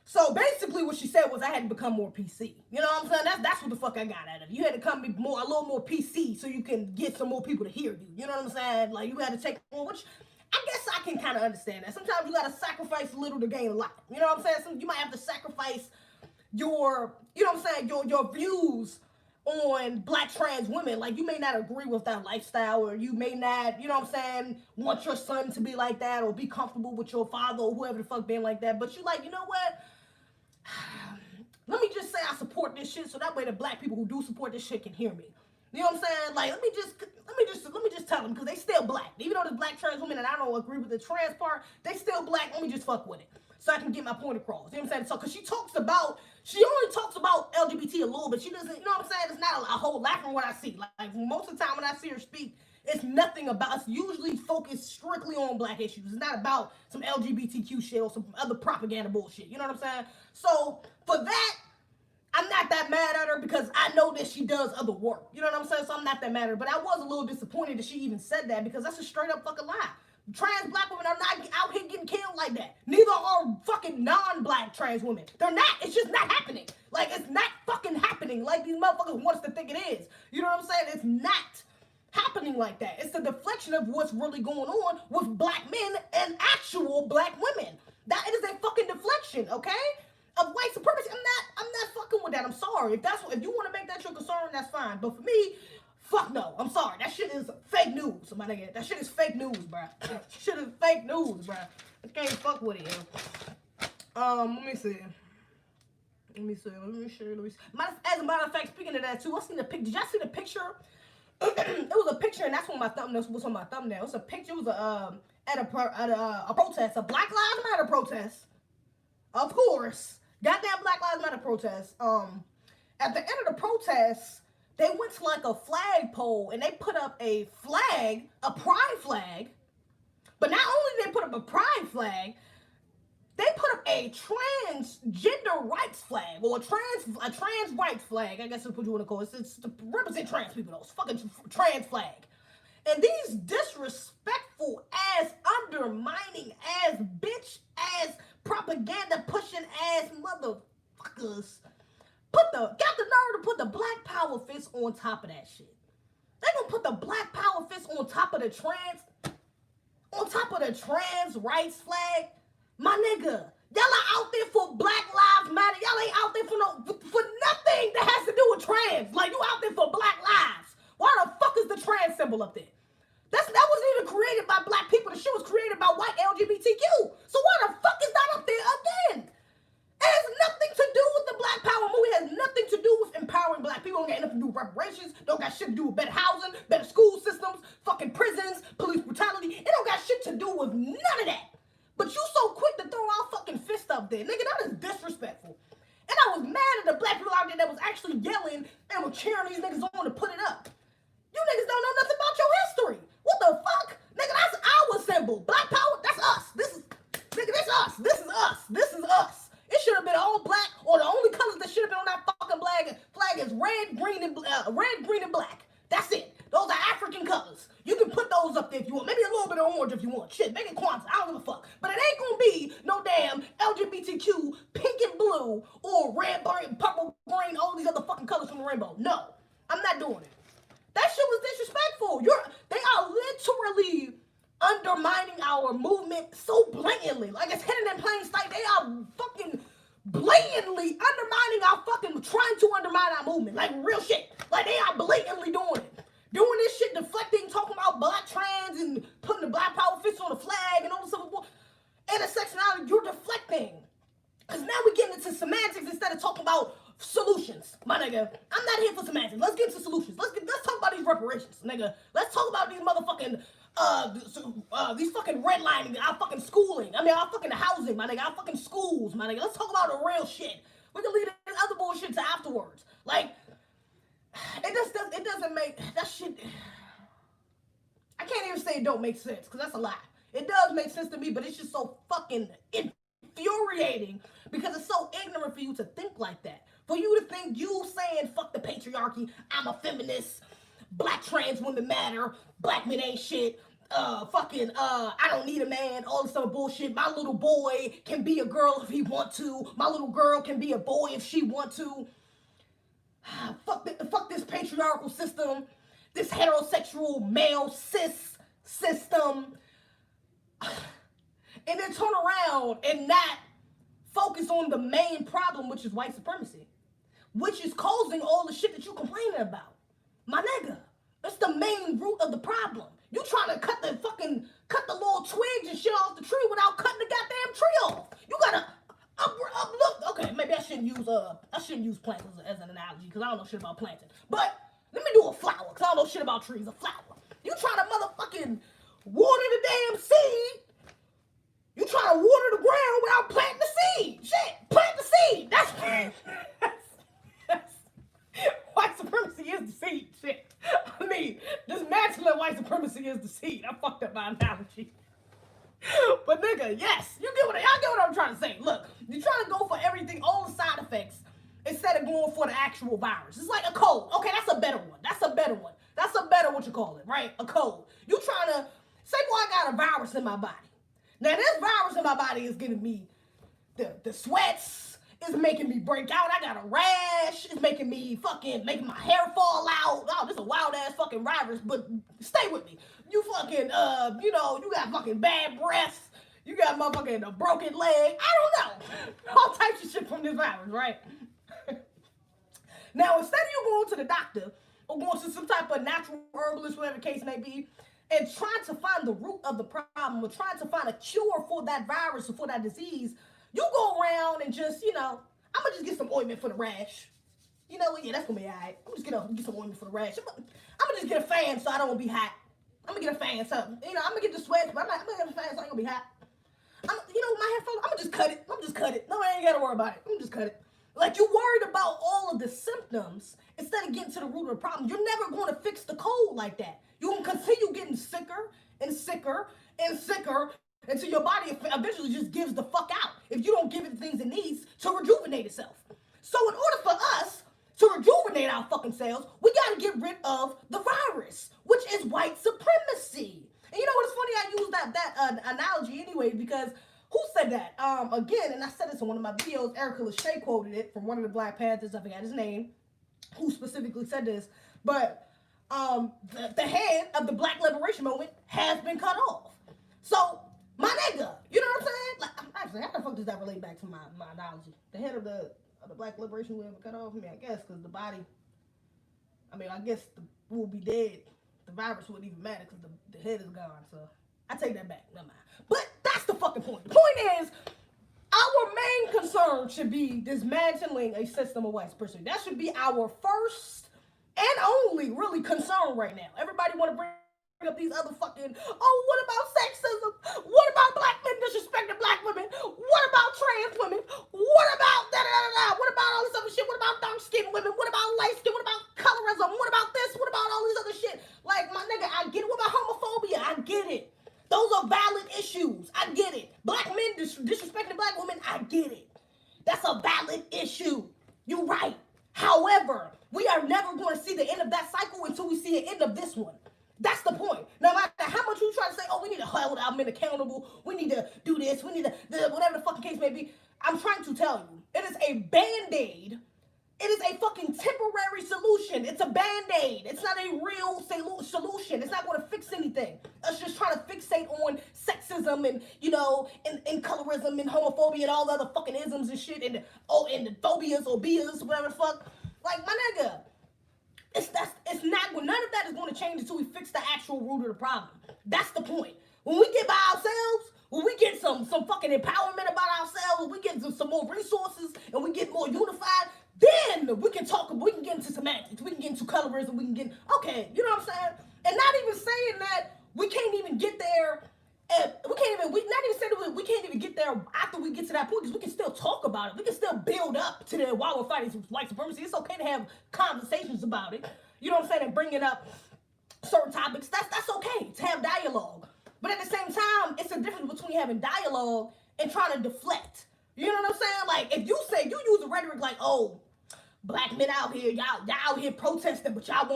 So basically what she said was I had to become more PC. You know what I'm saying? That's what the fuck I got out of it. You had to come be a little more PC so you can get some more people to hear you. You know what I'm saying? Like, you had to take on, which I guess I can kind of understand that. Sometimes you got to sacrifice a little to gain a lot. You know what I'm saying? You might have to sacrifice your, you know what I'm saying, your views on black trans women. Like, you may not agree with that lifestyle, or you may not, you know what I'm saying, want your son to be like that, or be comfortable with your father or whoever the fuck being like that. But you like, you know what? Let me just say I support this shit, so that way the black people who do support this shit can hear me. You know what I'm saying? Like, let me just tell them, because they still black. Even though there's black trans women and I don't agree with the trans part, they still black. Let me just fuck with it, so I can get my point across. You know what I'm saying? So, because she only talks about LGBT a little bit. She doesn't, you know what I'm saying? It's not a whole lot from what I see. Like most of the time when I see her speak, it's nothing about, it's usually focused strictly on black issues. It's not about some LGBTQ shit or some other propaganda bullshit. You know what I'm saying? So, for that, I'm not that mad at her, because I know that she does other work. You know what I'm saying? So I'm not that mad at her. But I was a little disappointed that she even said that, because that's a straight up fucking lie. Trans black women are not out here getting killed like that. Neither are fucking non-black trans women. They're not. It's just not happening. Like, it's not fucking happening like these motherfuckers want us to think it is. You know what I'm saying? It's not happening like that. It's the deflection of what's really going on with black men and actual black women. That is a fucking deflection, okay? Of white supremacy. I'm not fucking with that. I'm sorry. If you want to make that your concern, that's fine. But for me, fuck no. I'm sorry. That shit is fake news, my nigga. That shit is fake news, bro. That shit is fake news, bro. I can't fuck with it, yo. Let me see. As a matter of fact, speaking of that too, I seen the picture. Did y'all see the picture? It was a picture, and that's what my thumbnail was on my thumbnail. It was a picture. It was at a protest, a Black Lives Matter protest. Of course. Goddamn Black Lives Matter protest. At the end of the protest, they went to like a flagpole and they put up a flag, a pride flag. But not only did they put up a pride flag, they put up a transgender rights flag, or a trans rights flag. I guess that's what you want to call it. It's to represent trans people, though. It's fucking trans flag. And these disrespectful ass, undermining ass, bitch ass, propaganda pushing ass motherfuckers got the nerve to put the Black Power fist on top of that shit. They gonna put the Black Power fist on top of the trans rights flag. My nigga, y'all are out there for Black Lives Matter. Y'all ain't out there for nothing that has to do with trans. Like, you out there for Black lives. Why the fuck is the trans symbol up there? That wasn't even created by black people. The shit was created by white LGBTQ. So why the fuck is that up there again? It has nothing to do with the Black Power movie. It has nothing to do with empowering black people. It don't got nothing to do with reparations. Don't got shit to do with better housing, better school systems, fucking prisons, police brutality. It don't got shit to do with none of that. But you so quick to throw our fucking fist up there. Nigga, that is disrespectful. And I was mad at the black people out there that was actually yelling and were cheering these niggas on to put it up. You niggas don't know nothing about your history. What the fuck? Nigga, that's our symbol. Black Power, that's us. This is us. This is us. It should have been all black, or the only colors that should have been on that fucking flag is red, green, and black. That's it. Those are African colors. You can put those up there if you want. Maybe a little bit of orange if you want. Shit, make it Kwanzaa. I don't give a fuck. But it ain't gonna be no damn LGBTQ, pink and blue, or red, purple, green, all these other fucking colors from the rainbow. No, I'm not doing it. That shit was disrespectful. They are literally undermining our movement so blatantly. Like, it's hidden in plain sight. They are fucking blatantly trying to undermine our movement. Like, real shit. Like, they are blatantly doing it. Doing this shit, deflecting, talking about black trans and putting the Black Power fist on the flag and all this other bull. Intersectionality, you're deflecting. Because now we're getting into semantics instead of talking about solutions, my nigga. I'm not here for semantics. Let's get into solutions. Let's talk about these reparations, nigga. Let's talk about these motherfucking these fucking redlining, our fucking schooling. I mean, our fucking housing, my nigga. Our fucking schools, my nigga. Let's talk about the real shit. We can leave this other bullshit to afterwards. Like, it doesn't make that shit. I can't even say it don't make sense because that's a lie. It does make sense to me, but it's just so fucking infuriating because it's so ignorant for you to think like that. For you to think you saying fuck the patriarchy, I'm a feminist, black trans women matter, black men ain't shit, I don't need a man, all this other bullshit. My little boy can be a girl if he want to. My little girl can be a boy if she want to. Fuck this patriarchal system, this heterosexual male cis system. And then turn around and not focus on the main problem, which is white supremacy, which is causing all the shit that you complaining about. My nigga, that's the main root of the problem. You trying to cut the little twigs and shit off the tree without cutting the goddamn tree off. You gotta look. Okay, maybe I shouldn't use plants as an analogy because I don't know shit about planting. But let me do a flower because I don't know shit about trees. A flower. You trying to motherfucking water the damn seed. You trying to water the ground without planting the seed. Shit, plant the seed. That's white supremacy is the seed. Shit. I mean, dismantling white supremacy is the seed. I fucked up my analogy. But nigga, yes, y'all get what I'm trying to say. Look, you're trying to go for everything, all the side effects, instead of going for the actual virus. It's like a cold. Okay, that's a better one. That's a better what you call it, right? A cold. You trying to say, well, I got a virus in my body. Now this virus in my body is giving me the sweats. It's making me break out. I got a rash. It's making my hair fall out. Oh, this is a wild ass fucking virus, but stay with me. You fucking, you got fucking bad breath. You got motherfucking a broken leg. I don't know. All types of shit from this virus, right? Now, instead of you going to the doctor or going to some type of natural herbalist, whatever the case may be, and trying to find the root of the problem or trying to find a cure for that virus or for that disease, you go around and just, I'm going to just get some ointment for the rash. Yeah, that's going to be all right. I'm just going to get some ointment for the rash. I'm going to just get a fan so I don't be hot. I'm going to get a fan, something. I'm going to get the sweats, but I'm going to get a fan so I ain't going to be hot. My hair fall, I'm going to just cut it. No, I ain't got to worry about it. I'm going to just cut it. Like, you're worried about all of the symptoms instead of getting to the root of the problem. You're never going to fix the cold like that. You're going to continue getting sicker and sicker and sicker until your body eventually just gives the fuck out if you don't give it the things it needs to rejuvenate itself. So in order for us to rejuvenate our fucking cells, we got to get rid of the virus, which is white supremacy. And you know what's funny? I use that analogy anyway because who said that? Again, and I said this in one of my videos, Erica Lachey quoted it from one of the Black Panthers, I forgot his name, who specifically said this, but the head of the Black Liberation Movement has been cut off. So, my nigga, you know what I'm saying? Like, actually, how the fuck does that relate back to my analogy? The head of the Black Liberation Movement cut off? I mean, I guess, because the body, I guess we'll be dead. The virus wouldn't even matter because the head is gone, so I take that back. Never mind. But that's the fucking point. The point is, our main concern should be dismantling a system of white supremacy. That should be our first and only really concern right now. Everybody want to bring up these other fucking, what about sexism? What about black men disrespecting black women? What about trans women? What about da-da-da-da? What about all this other shit? What about dark-skinned women? What about light skin? What about colorism? What about this? What about all this other shit? Like, my nigga, I get it. What about homophobia? I get it. Those are valid issues. I get it. Black men disrespecting black women, I get it. That's a valid issue. You're right. However, we are never going to see the end of that cycle until we see the end of this one. That's the point. No matter how much you try to say, we need to hold our men accountable, we need to do this, we need to, whatever the fucking case may be, I'm trying to tell you, it is a Band-Aid. It is a fucking temporary solution. It's a Band-Aid. It's not a real solution. It's not going to fix anything. It's just trying to fixate on sexism and, and colorism and homophobia and all the other fucking isms and shit and the phobias or bias, whatever the fuck. Like, my nigga, none of that is going to change until we fix the actual root of the problem. That's the point. When we get by ourselves, when we get some fucking empowerment about ourselves, when we get some more resources and we get more unified, then we can get into semantics, we can get into colorism, we can get, you know what I'm saying? And not even saying that we can't even get there, we can't even get there after we get to that point, because we can still talk about it. We can still build up to the while we're fighting white supremacy. It's okay to have conversations about it. You know what I'm saying? And bringing up certain topics. That's okay to have dialogue. But at the same time, it's a difference between having dialogue and trying to deflect. You know what I'm saying? Like, if you say, you use a rhetoric like, oh, black men out here, y'all out here protesting, but y'all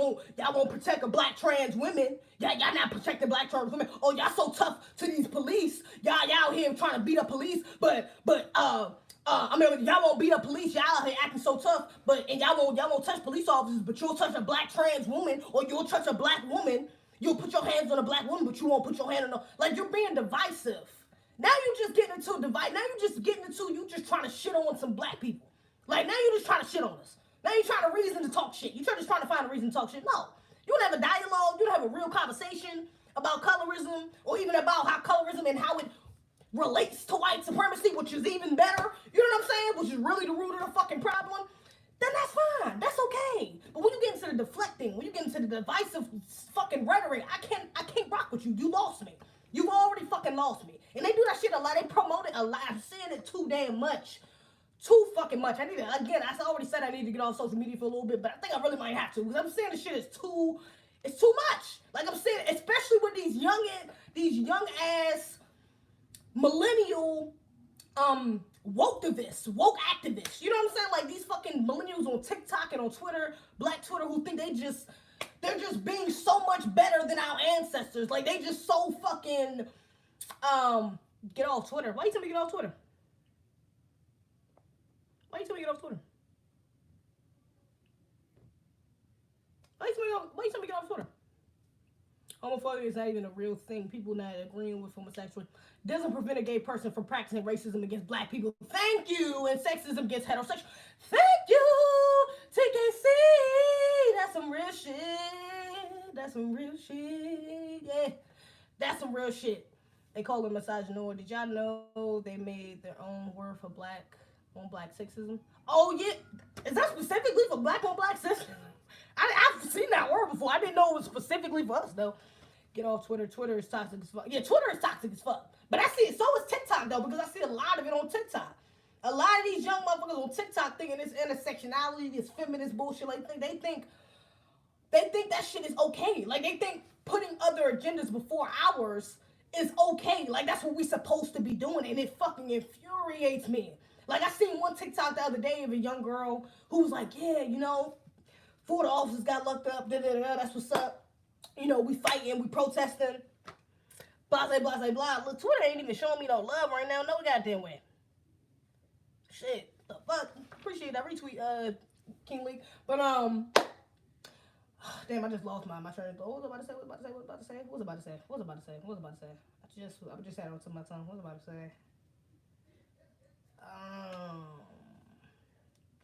won't protect a black trans women. Y'all not protecting black trans women. Oh, y'all so tough to these police. Y'all out here trying to beat up police, but I mean, y'all won't beat up police. Y'all out here acting so tough, and y'all won't touch police officers, but you'll touch a black trans woman, or you'll touch a black woman. You'll put your hands on a black woman, but you won't put your hand on like, you're being divisive. Now you just getting into a divide. Now you just trying to shit on some black people. Like, now you just trying to shit on us. Now you're trying to reason to talk shit. You're just trying to find a reason to talk shit. No. You don't have a dialogue. You don't have a real conversation about colorism, or even about how colorism and how it relates to white supremacy, which is even better. You know what I'm saying? Which is really the root of the fucking problem. Then that's fine. That's okay. But when you get into the deflecting, when you get into the divisive fucking rhetoric, I can't rock with you. You lost me. You've already fucking lost me. And they do that shit a lot. They promote it a lot. I'm seeing it too damn much. Too fucking much. I already said I need to get off social media for a little bit, but I think I really might have to, because I'm saying this shit is too much. Like, I'm saying, especially with these young ass millennial woke activists. You know what I'm saying? Like, these fucking millennials on TikTok and on Twitter, Black Twitter, who think they're just being so much better than our ancestors. Like, they just so fucking get off Twitter. Why you tell me to get off Twitter? Why you tell me to get off Twitter? Why you tell me to get off Twitter? Homophobia is not even a real thing. People not agreeing with homosexuality doesn't prevent a gay person from practicing racism against black people. Thank you. And sexism against heterosexual. Thank you, TKC. That's some real shit. That's some real shit. Yeah. That's some real shit. They call it misogynoir. Did y'all know they made their own word for black on black sexism? Oh, yeah. Is that specifically for black on black sexism? I've seen that word before. I didn't know it was specifically for us, though. Get off Twitter. Twitter is toxic as fuck. Yeah, Twitter is toxic as fuck. But I see it. So is TikTok, though, because I see a lot of it on TikTok. A lot of these young motherfuckers on TikTok thinking this intersectionality, this feminist bullshit, like, they think that shit is okay. Like, they think putting other agendas before ours is okay. Like, that's what we supposed to be doing, and it fucking infuriates me. Like, I seen one TikTok the other day of a young girl who was like, yeah, you know, 4 officers got locked up, that's what's up. You know, we fighting, we protesting. Blah, blah, blah, blah. Look, Twitter ain't even showing me no love right now. No goddamn way. Shit. The fuck? Appreciate that retweet, King League. But, damn, I just lost my train of thought. What was I about to say? I just had it on to my tongue. What was I about to say?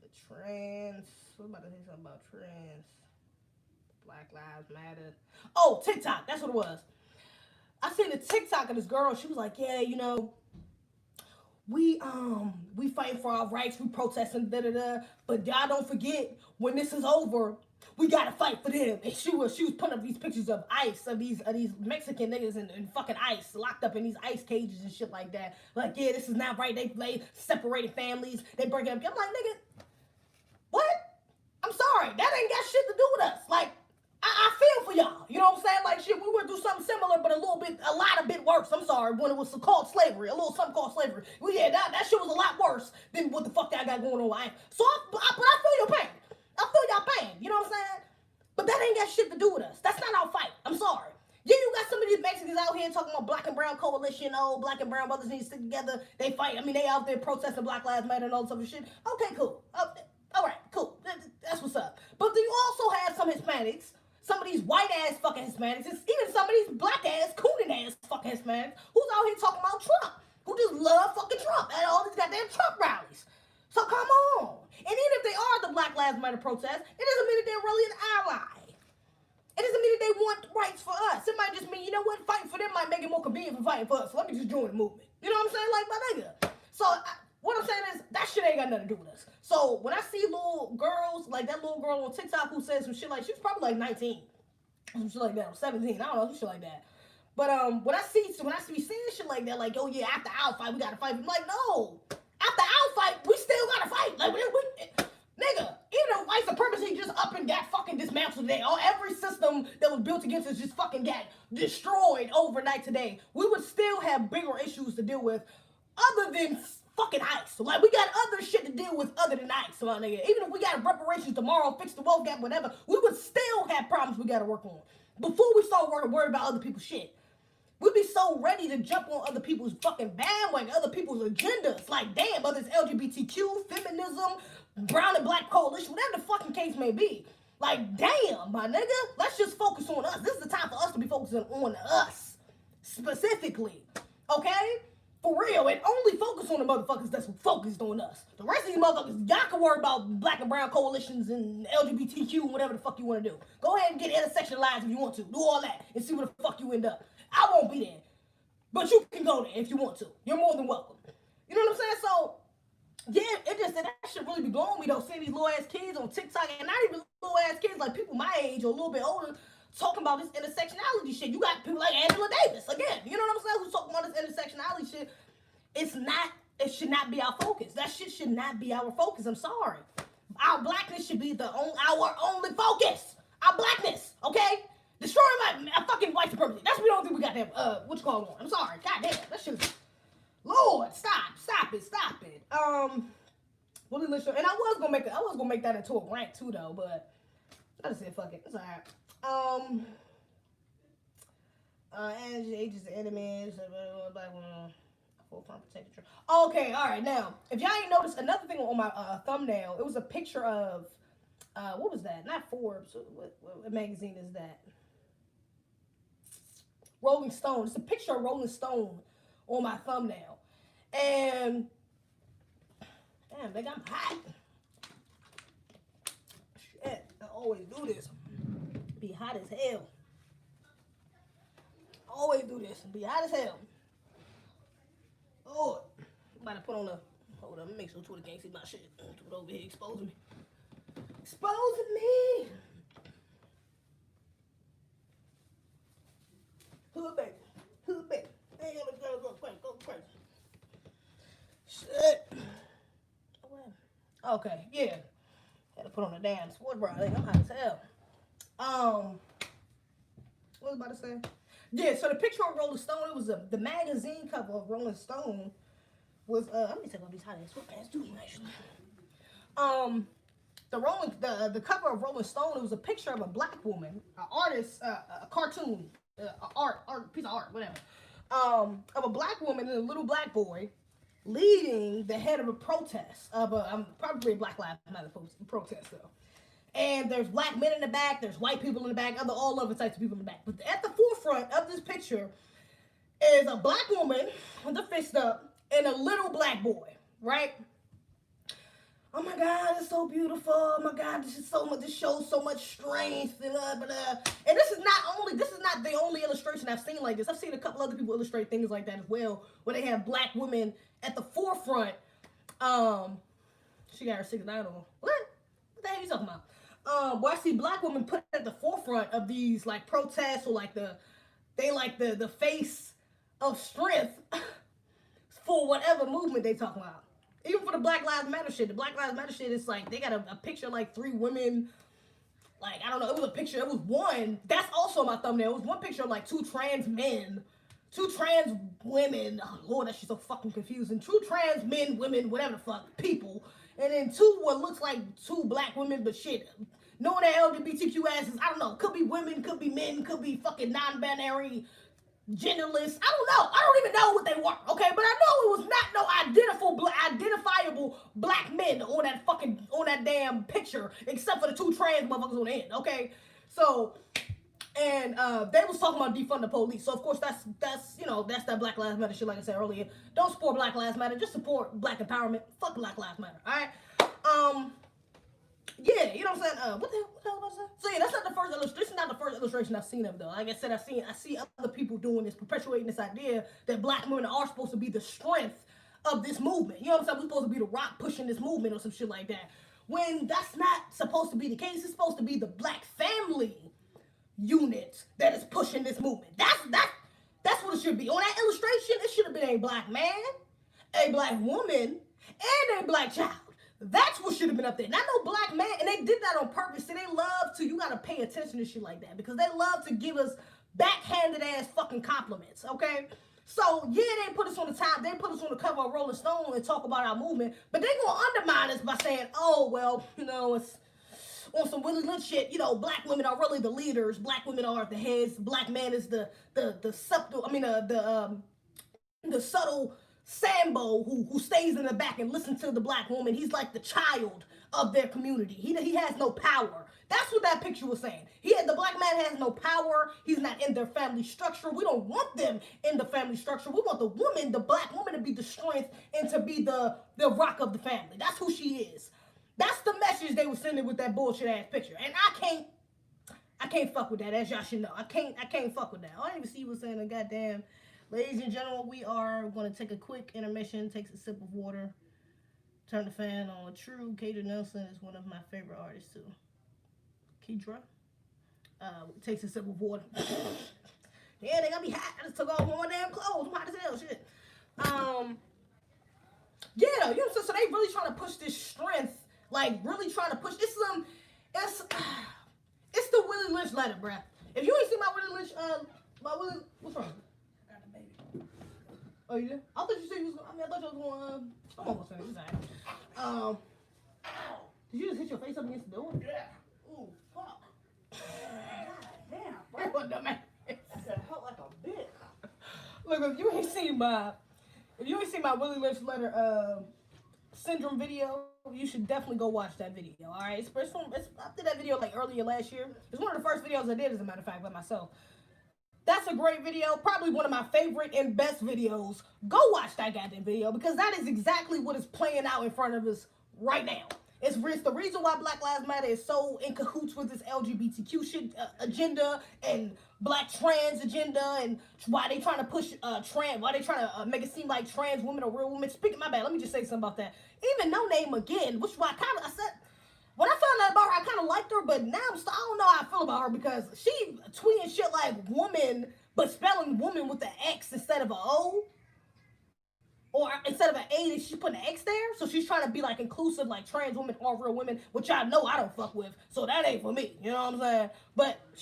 The trans. What was I about to say something about trans? Black Lives Matter. Oh, TikTok. That's what it was. I seen a TikTok of this girl. She was like, yeah, you know, we fighting for our rights. We protesting, But y'all don't forget, when this is over, we gotta fight for them. And she was putting up these pictures of ICE, of these Mexican niggas in fucking ICE, locked up in these ICE cages and shit like that. Like, yeah, this is not right. They separated families. They break it up. I'm like, nigga, what? I'm sorry. That ain't got shit to do with us. Like, I feel for y'all. You know what I'm saying? Like, shit, we went through something similar, but a lot worse. I'm sorry, when it was called slavery, something called slavery. Well, yeah, that shit was a lot worse than what the fuck y'all got going on. But I feel your pain. I feel y'all pain. You know what I'm saying? But that ain't got shit to do with us. That's not our fight. I'm sorry. Yeah, you got some of these Mexicans out here talking about black and brown coalition. Oh, black and brown brothers need to stick together. They fight. I mean, they out there protesting Black Lives Matter and all this other shit. Okay, cool. All right, cool. That's what's up. But then you also have some Hispanics, some of these white ass fucking Hispanics, even some of these black ass, cooning ass fucking Hispanics, who's out here talking about Trump, who just love fucking Trump at all these goddamn Trump rallies. So come on. And even if they are the Black Lives Matter protests, it doesn't mean that they're really an ally. It doesn't mean that they want rights for us. It might just mean, you know what, fighting for them might make it more convenient for fighting for us. So let me just join the movement. You know what I'm saying? Like, my nigga. So what I'm saying is, that shit ain't got nothing to do with us. So when I see little girls, like that little girl on TikTok who said some shit like, she was probably like 19. Some shit like that, or 17, I don't know, some shit like that. But when I see saying shit like that, like, oh yeah, after our fight, we gotta fight. I'm like, no. After our fight, we still gotta fight. Like, Nigga, even if white supremacy just up and got fucking dismantled today, or every system that was built against us just fucking got destroyed overnight today, we would still have bigger issues to deal with other than fucking ICE. So, like, we got other shit to deal with other than ICE, my nigga. Even if we got reparations tomorrow, fix the wealth gap, whatever, we would still have problems we gotta work on before we start worrying about other people's shit. We'd be so ready to jump on other people's fucking bandwagon, other people's agendas. Like, damn, whether it's LGBTQ, feminism, brown and black coalition, whatever the fucking case may be. Like, damn, my nigga, let's just focus on us. This is the time for us to be focusing on us, specifically, okay? For real, and only focus on the motherfuckers that's focused on us. The rest of these motherfuckers, y'all can worry about black and brown coalitions and LGBTQ and whatever the fuck you want to do. Go ahead and get intersectionalized if you want to. Do all that and see where the fuck you end up. I won't be there. But you can go there if you want to. You're more than welcome. You know what I'm saying? So, yeah, it just, that shit really be blowing me though, seeing these little ass kids on TikTok, and not even little ass kids, like people my age or a little bit older, talking about this intersectionality shit. You got people like Angela Davis, again, you know what I'm saying, who's talking about this intersectionality shit. It should not be our focus. That shit should not be our focus. I'm sorry. Our blackness should be our only focus. Our blackness, okay? Destroying my fucking white supremacy. That's what we don't think we got that, what you call it on. I'm sorry. God damn, that shit is, Lord, stop it. Well, listen, and I was gonna make that into a rant too, though, but I just said fuck it. It's alright. As ages the enemies, black woman, full front protected. Okay, alright. Now, if y'all ain't noticed, another thing on my thumbnail, it was a picture of what was that? Not Forbes. What magazine is that? Rolling Stone. It's a picture of Rolling Stone on my thumbnail. And damn, nigga, I'm hot. Shit, I always do this. Be hot as hell. Always do this. Be hot as hell. Lord, I'm about to put on a, hold up, make sure Twitter can't see my shit. Twitter over here exposing me. Exposing me. Hood baby. Hey, go crazy. Shit. Okay, yeah. Had to put on a damn sport bra. I'm hot as hell. What was I about to say? Yeah, so the picture of Rolling Stone, it was the magazine cover of Rolling Stone was let me take off these hot ass sweatpants too, actually. The cover of Rolling Stone, it was a picture of a black woman, an artist, a cartoon, art piece of art, whatever, of a black woman and a little black boy leading the head of a protest of probably a Black Lives Matter protest though. And there's black men in the back, there's white people in the back, all other types of people in the back. But at the forefront of this picture is a black woman with a fist up and a little black boy, right? Oh my God, it's so beautiful. Oh my God, this shows so much strength and And this is not the only illustration I've seen like this. I've seen a couple other people illustrate things like that as well, where they have black women at the forefront. She got her 6ix9ine on. What the hell are you talking about? Where I see black women put at the forefront of these like protests, or like the face of strength for whatever movement they talking about. Even for the Black Lives Matter shit, is like, they got a picture of like 3 women, like, I don't know, it was one, that's also my thumbnail, it was one picture of like 2 trans men, 2 trans women, oh Lord, that shit's so fucking confusing, 2 trans men, women, whatever the fuck, people, and then 2 what looks like 2 black women, but shit, knowing that LGBTQ asses, I don't know, could be women, could be men, could be fucking non-binary, genderless, I don't know. I don't even know what they were, okay? But I know it was not no identifiable black men on that damn picture, except for the 2 trans motherfuckers on the end, okay? So, and they was talking about defund the police. So of course that's that Black Lives Matter shit, like I said earlier. Don't support Black Lives Matter, just support black empowerment. Fuck Black Lives Matter, alright? Yeah, you know what I'm saying? What the hell was that? So yeah, that's not the first illustration. This is not the first illustration I've seen of though. Like I said, I see other people doing this, perpetuating this idea that black women are supposed to be the strength of this movement. You know what I'm saying? We're supposed to be the rock pushing this movement or some shit like that. When that's not supposed to be the case. It's supposed to be the black family unit that is pushing this movement. That's what it should be. On that illustration, it should have been a black man, a black woman, and a black child. That's what should have been up there. Not no black man. And they did that on purpose. And they love to, you got to pay attention to shit like that. Because they love to give us backhanded ass fucking compliments, okay? So, yeah, they put us on the top. They put us on the cover of Rolling Stone and talk about our movement. But they going to undermine us by saying, oh, well, you know, it's on some Willie Lynch shit, you know, black women are really the leaders. Black women are the heads. Black man is the subtle, the subtle Sambo who stays in the back and listens to the black woman. He's like the child of their community. He has no power. That's what that picture was saying. The black man has no power. He's not in their family structure. We don't want them in the family structure. We want the woman, the black woman, to be the strength and to be the rock of the family. That's who she is. That's the message they were sending with that bullshit ass picture. And I can't fuck with that, as y'all should know. I can't fuck with that. I didn't even see you was saying the goddamn. Ladies and gentlemen, we are going to take a quick intermission, take a sip of water, turn the fan on. True, Katie Nelson is one of my favorite artists too. Kedra takes a sip of water. Yeah, they gotta be hot. I just took off all my damn clothes. I'm hot as hell, shit. Yeah, you know what I'm saying? So they really trying to push this strength, like really trying to push. It's the Willie Lynch letter, bruh. If you ain't seen my Willie, what's wrong? Oh, you did? I thought you said you was going. I thought you was going. I'm almost finished. Did you just hit your face up against the door? Yeah. Ooh, fuck. God damn, bro. What the man? That hurt like a bitch. Look, if you ain't seen my Willie Lynch letter syndrome video, you should definitely go watch that video. All right, I did that video like earlier last year. It's one of the first videos I did, as a matter of fact, by myself. That's a great video, probably one of my favorite and best videos. Go watch that goddamn video, because that is exactly what is playing out in front of us right now. It's the reason why Black Lives Matter is so in cahoots with this LGBTQ shit agenda and black trans agenda, and why they trying to push why they trying to make it seem like trans women are real women. Speaking, my bad, let me just say something about that. Even Noname again, which why I said, when I found out about her, I kind of liked her, but now I don't know how I feel about her, because she tweeting shit like woman, but spelling woman with an X instead of an O. Or instead of an A, she's putting an X there. So she's trying to be like inclusive, like trans women are real women, which I know I don't fuck with. So that ain't for me. You know what I'm saying? But I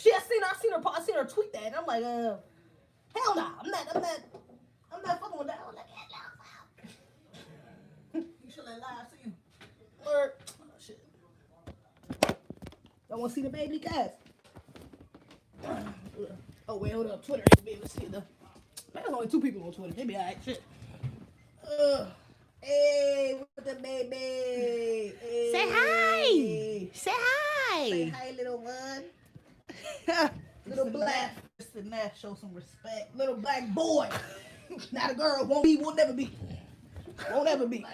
seen her tweet that, and I'm like, hell nah. I'm not fucking with that. I'm like, hell you should let live see you. Word. Y'all want to see the baby guys? Oh, wait, hold up. Twitter ain't be able to see them. Man, there's only 2 people on Twitter. They be alright. Shit. Hey, with the baby. Hey. Say hi. Say hi. Say hi, little one. Little black. Show some respect. Little black boy. Not a girl. Will never be. Won't ever be.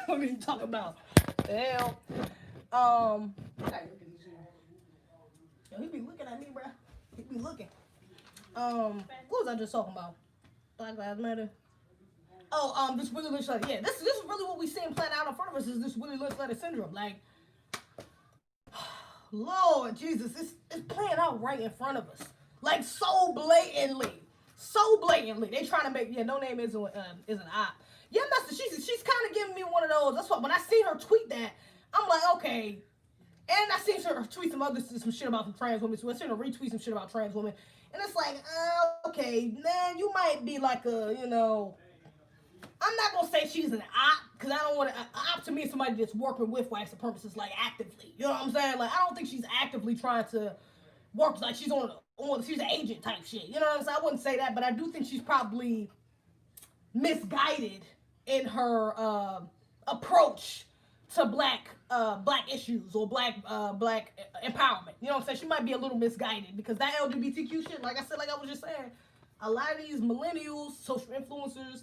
What are you talking about? The hell? He be looking at me, bro. He be looking. What was I just talking about? Black Lives Matter. Oh, this Willie Lynch letter. Yeah, this is really what we seeing playing out in front of us, is this Willie Lynch letter syndrome. Like, Lord Jesus, it's playing out right in front of us. Like, so blatantly. They trying to make, Noname is an op. Yeah, she's kind of giving me one of those. That's why when I seen her tweet that, I'm like, okay. And I seen her tweet some shit about some trans women. So I seen her retweet some shit about trans women. And it's like, okay, man, you might be like I'm not going to say she's an op, because I don't want to, op to me is somebody that's working with white supremacists, like, actively. You know what I'm saying? Like, I don't think she's actively trying to work, like, she's she's an agent type shit. You know what I'm saying? I wouldn't say that, but I do think she's probably misguided in her approach to black issues or black empowerment. You know what I'm saying? She might be a little misguided, because that LGBTQ shit, like I was just saying, a lot of these millennials, social influencers,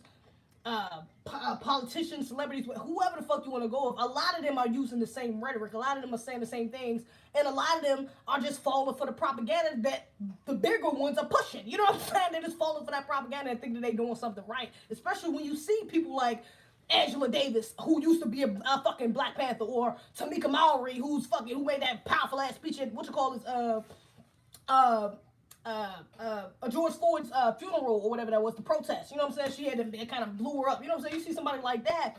politicians, celebrities, whoever the fuck you want to go with, a lot of them are using the same rhetoric. A lot of them are saying the same things, and a lot of them are just falling for the propaganda that the bigger ones are pushing. You know what I'm saying? They're just falling for that propaganda and think that they're doing something right. Especially when you see people like Angela Davis, who used to be a fucking Black Panther, or Tamika Mallory, who made that powerful ass speech at George Floyd's funeral, or whatever that was, the protest. You know what I'm saying? It kind of blew her up. You know what I'm saying? You see somebody like that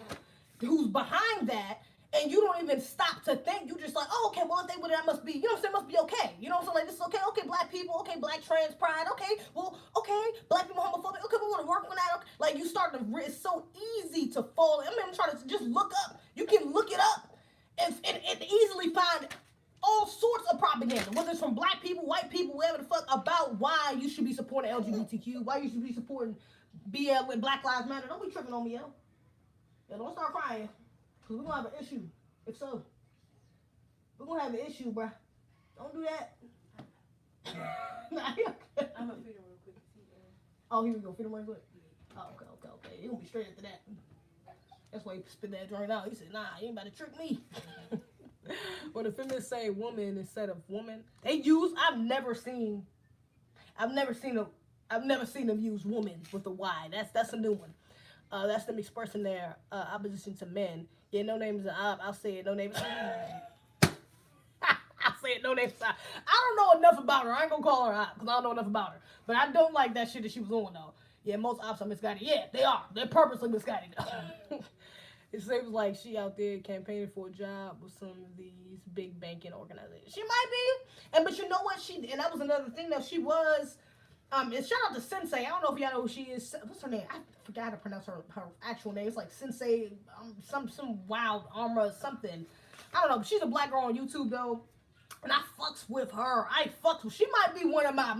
who's behind that, and you don't even stop to think. You just like, oh, okay, well, if they would, that must be, you know what I'm saying, must be okay. You know what I'm saying? Like, this is okay. Okay, black people. Okay, black trans pride. Okay, well, okay, black people homophobic. Okay, we want to work on that. Okay. Like, you start to, it's so easy to fall. I mean, I'm trying to just look up. You can look it up and easily find all sorts of propaganda, whether it's from black people, white people, whatever the fuck, about why you should be supporting LGBTQ, why you should be supporting BL with Black Lives Matter. Don't be tripping on me, yo. Yo, don't start crying. Because we're going to have an issue. If so, we're going to have an issue, bruh. Don't do that. Nah, I'm going to feed him real quick. Oh, here we go. Feed him real quick. Oh, okay. He going to be straight after that. That's why he spit that joint out. He said, nah, you ain't about to trick me. When the feminists say woman instead of woman, they use, I've never seen them use woman with a Y. That's a new one. That's them expressing their opposition to men. Yeah, Noname is an op. I'll say it. Noname. I'll say it. Noname. I don't know enough about her. I ain't gonna call her op because I don't know enough about her. But I don't like that shit that she was on though. Yeah, most ops are misguided. Yeah, they are. They're purposely misguided. It seems like she out there campaigning for a job with some of these big banking organizations. She might be, but you know what? And that was another thing that she was. And shout out to Sensei. I don't know if y'all know who she is. What's her name? I forgot how to pronounce her actual name. It's like Sensei, some wild armor something. I don't know. But she's a black girl on YouTube though, and I fucks with her. She might be one of my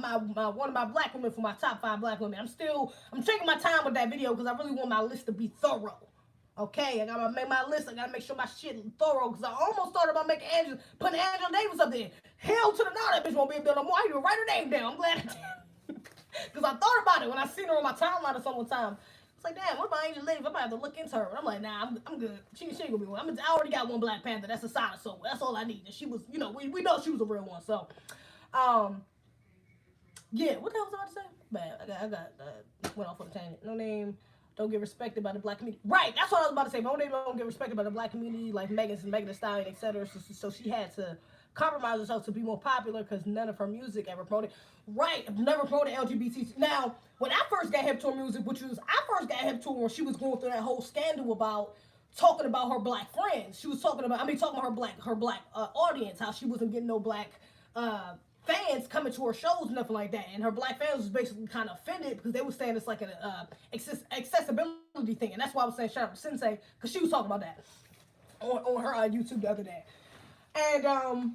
black women for my top 5 black women. I'm taking my time with that video because I really want my list to be thorough. Okay, I gotta make my list. I gotta make sure my shit thorough because I almost thought about putting Angela Davis up there. Hell to the no, that bitch won't be able to do no more. I even write her name down. I'm glad I did. Because I thought about it when I seen her on my timeline or some time. It's like, damn, what about Angela Davis? I'm about to have to look into her. And I'm like, nah, I'm good. She ain't gonna be one. I already got one Black Panther. That's a solid soul. That's all I need. And she was, we know she was a real one. So, yeah, what the hell was I about to say? Bad. I got went off on a tangent. Noname don't get respected by the black community. Right, that's what I was about to say. Noname don't get respected by the black community, like Megan Thee Stallion, etc. So she had to compromise herself to be more popular because none of her music ever promoted. Right, never promoted LGBT. Now, when I first got hip to her music, I first got hip to her when she was going through that whole scandal about talking about her black friends. She was talking about her black audience, how she wasn't getting no black fans coming to her shows, nothing like that. And her black fans was basically kind of offended because they were saying it's like an accessibility thing. And that's why I was saying shout out to Sensei, because she was talking about that on her YouTube the other day. And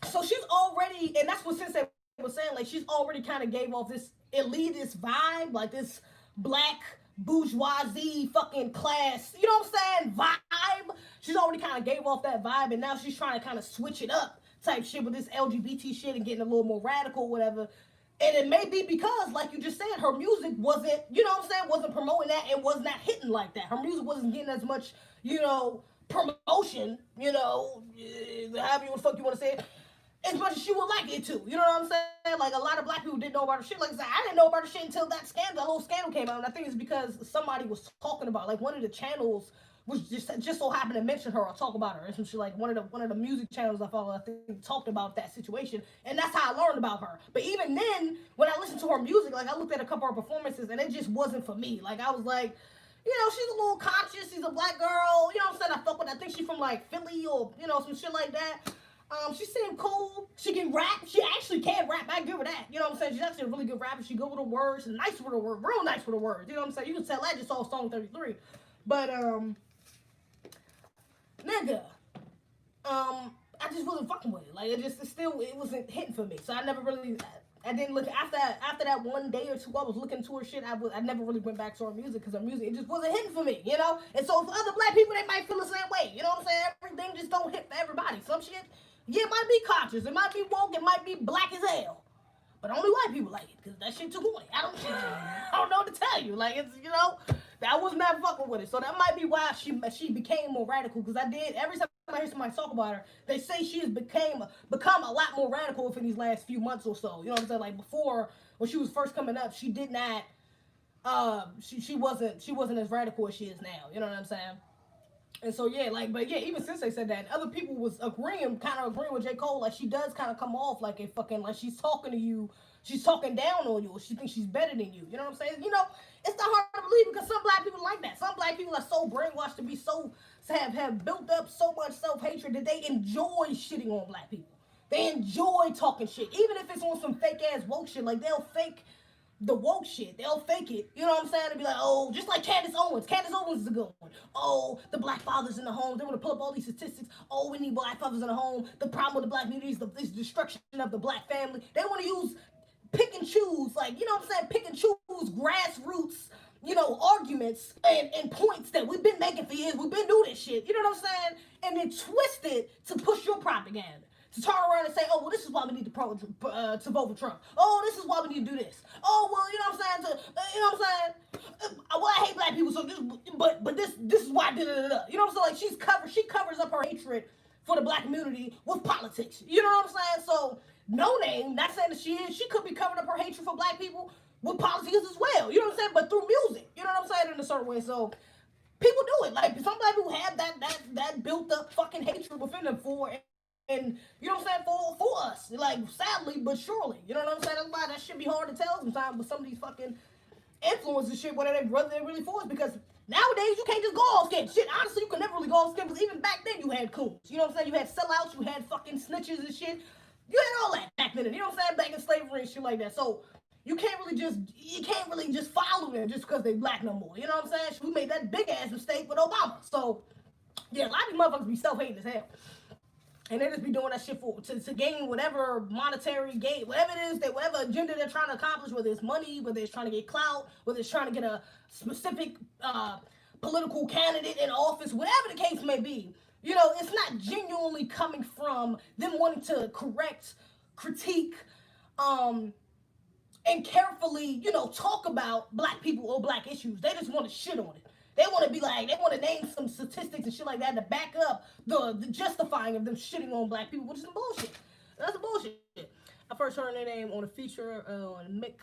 so she's already, and that's what Sensei was saying, like she's already kind of gave off this elitist vibe, like this black bourgeoisie fucking class, you know what I'm saying, vibe. She's already kind of gave off that vibe, and now she's trying to kind of switch it up type shit with this LGBT shit and getting a little more radical, whatever. And it may be because, like you just said, her music wasn't, you know what I'm saying, wasn't promoting that and was not hitting like that. Her music wasn't getting as much, promotion, however the fuck you want to say it, as much as she would like it to. You know what I'm saying? Like, a lot of black people didn't know about her shit. Like I said, I didn't know about her shit until that whole scandal came out. And I think it's because somebody was talking about, like, one of the channels was just so happened to mention her or talk about her. And some shit, like, one of the music channels I follow, I think, talked about that situation. And that's how I learned about her. But even then, when I listened to her music, like, I looked at a couple of her performances, and it just wasn't for me. Like, I was like, she's a little conscious. She's a black girl. You know what I'm saying? I fuck with. I think she's from, like, Philly or, some shit like that. She seemed cool. She can rap. She actually can rap. I give her that. You know what I'm saying? She's actually a really good rapper. She good with her words. Nice with her words. Real nice with her words. You know what I'm saying? You can tell I just saw song 33. But, nigga, I just wasn't fucking with it. Like, it wasn't hitting for me. So I didn't look, after that one day or two I was looking to her shit, I never really went back to her music, because her music, it just wasn't hitting for me, And so for other black people, they might feel the same way, you know what I'm saying? Everything just don't hit for everybody. Some shit, yeah, it might be conscious, it might be woke, it might be black as hell. But only white people like it, because that shit too horny. I don't know what to tell you. Like, it's, I was not fucking with it. So that might be why she became more radical, because every time I hear somebody talk about her, they say she has become a lot more radical within these last few months or so. You know what I'm saying? Like, before, when she was first coming up, she did not, she wasn't as radical as she is now. You know what I'm saying? And so, yeah, but even since they said that, other people was agreeing with J. Cole, like, she does kind of come off like a fucking, like, she's talking to you, she's talking down on you, or she thinks she's better than you, you know what I'm saying? It's not hard to believe, because some black people like that. Some black people are so brainwashed to be so have built up so much self-hatred that they enjoy shitting on black people. They enjoy talking shit, even if it's on some fake ass woke shit. Like they'll fake the woke shit. They'll fake it. You know what I'm saying? And be like, oh, just like Candace Owens. Candace Owens is a good one. Oh, the black fathers in the home. They want to pull up all these statistics. Oh, we need black fathers in the home. The problem with the black community is the destruction of the black family. They want to use pick and choose, like, you know what I'm saying? Pick and choose grassroots, arguments and points that we've been making for years. We've been doing this shit. You know what I'm saying? And then twist it to push your propaganda. To turn around and say, oh, well, this is why we need to vote for Trump. Oh, this is why we need to do this. Oh, well, you know what I'm saying? Well, I hate black people, so this is why. You know what I'm saying? Like she covers up her hatred for the black community with politics. You know what I'm saying? So Noname, not saying that she could be covering up her hatred for black people with politics as well. You know what I'm saying? But through music. You know what I'm saying? In a certain way. So people do it. Like some black people have that built up fucking hatred within them and you know what I'm saying, for us. Like, sadly, but surely. You know what I'm saying? That's why that shit be hard to tell sometimes with some of these fucking influences shit, whether they're really for us. Because nowadays, you can't just go off skin. Shit, honestly, you can never really go off skin. Because even back then, you had coons. You know what I'm saying? You had sellouts. You had fucking snitches and shit. You had all that back then. You know what I'm saying? Back in slavery and shit like that. So, you can't really just follow them just because they black no more. You know what I'm saying? We made that big ass mistake with Obama. So, yeah, a lot of these motherfuckers be self-hating as hell. And they just be doing that shit to gain whatever monetary gain, whatever it is, whatever agenda they're trying to accomplish, whether it's money, whether it's trying to get clout, whether it's trying to get a specific political candidate in office, whatever the case may be. You know, it's not genuinely coming from them wanting to critique, and carefully, talk about black people or black issues. They just want to shit on it. They want to name some statistics and shit like that to back up the justifying of them shitting on black people, which is some bullshit. That's some bullshit. I first heard their name on a feature on Mick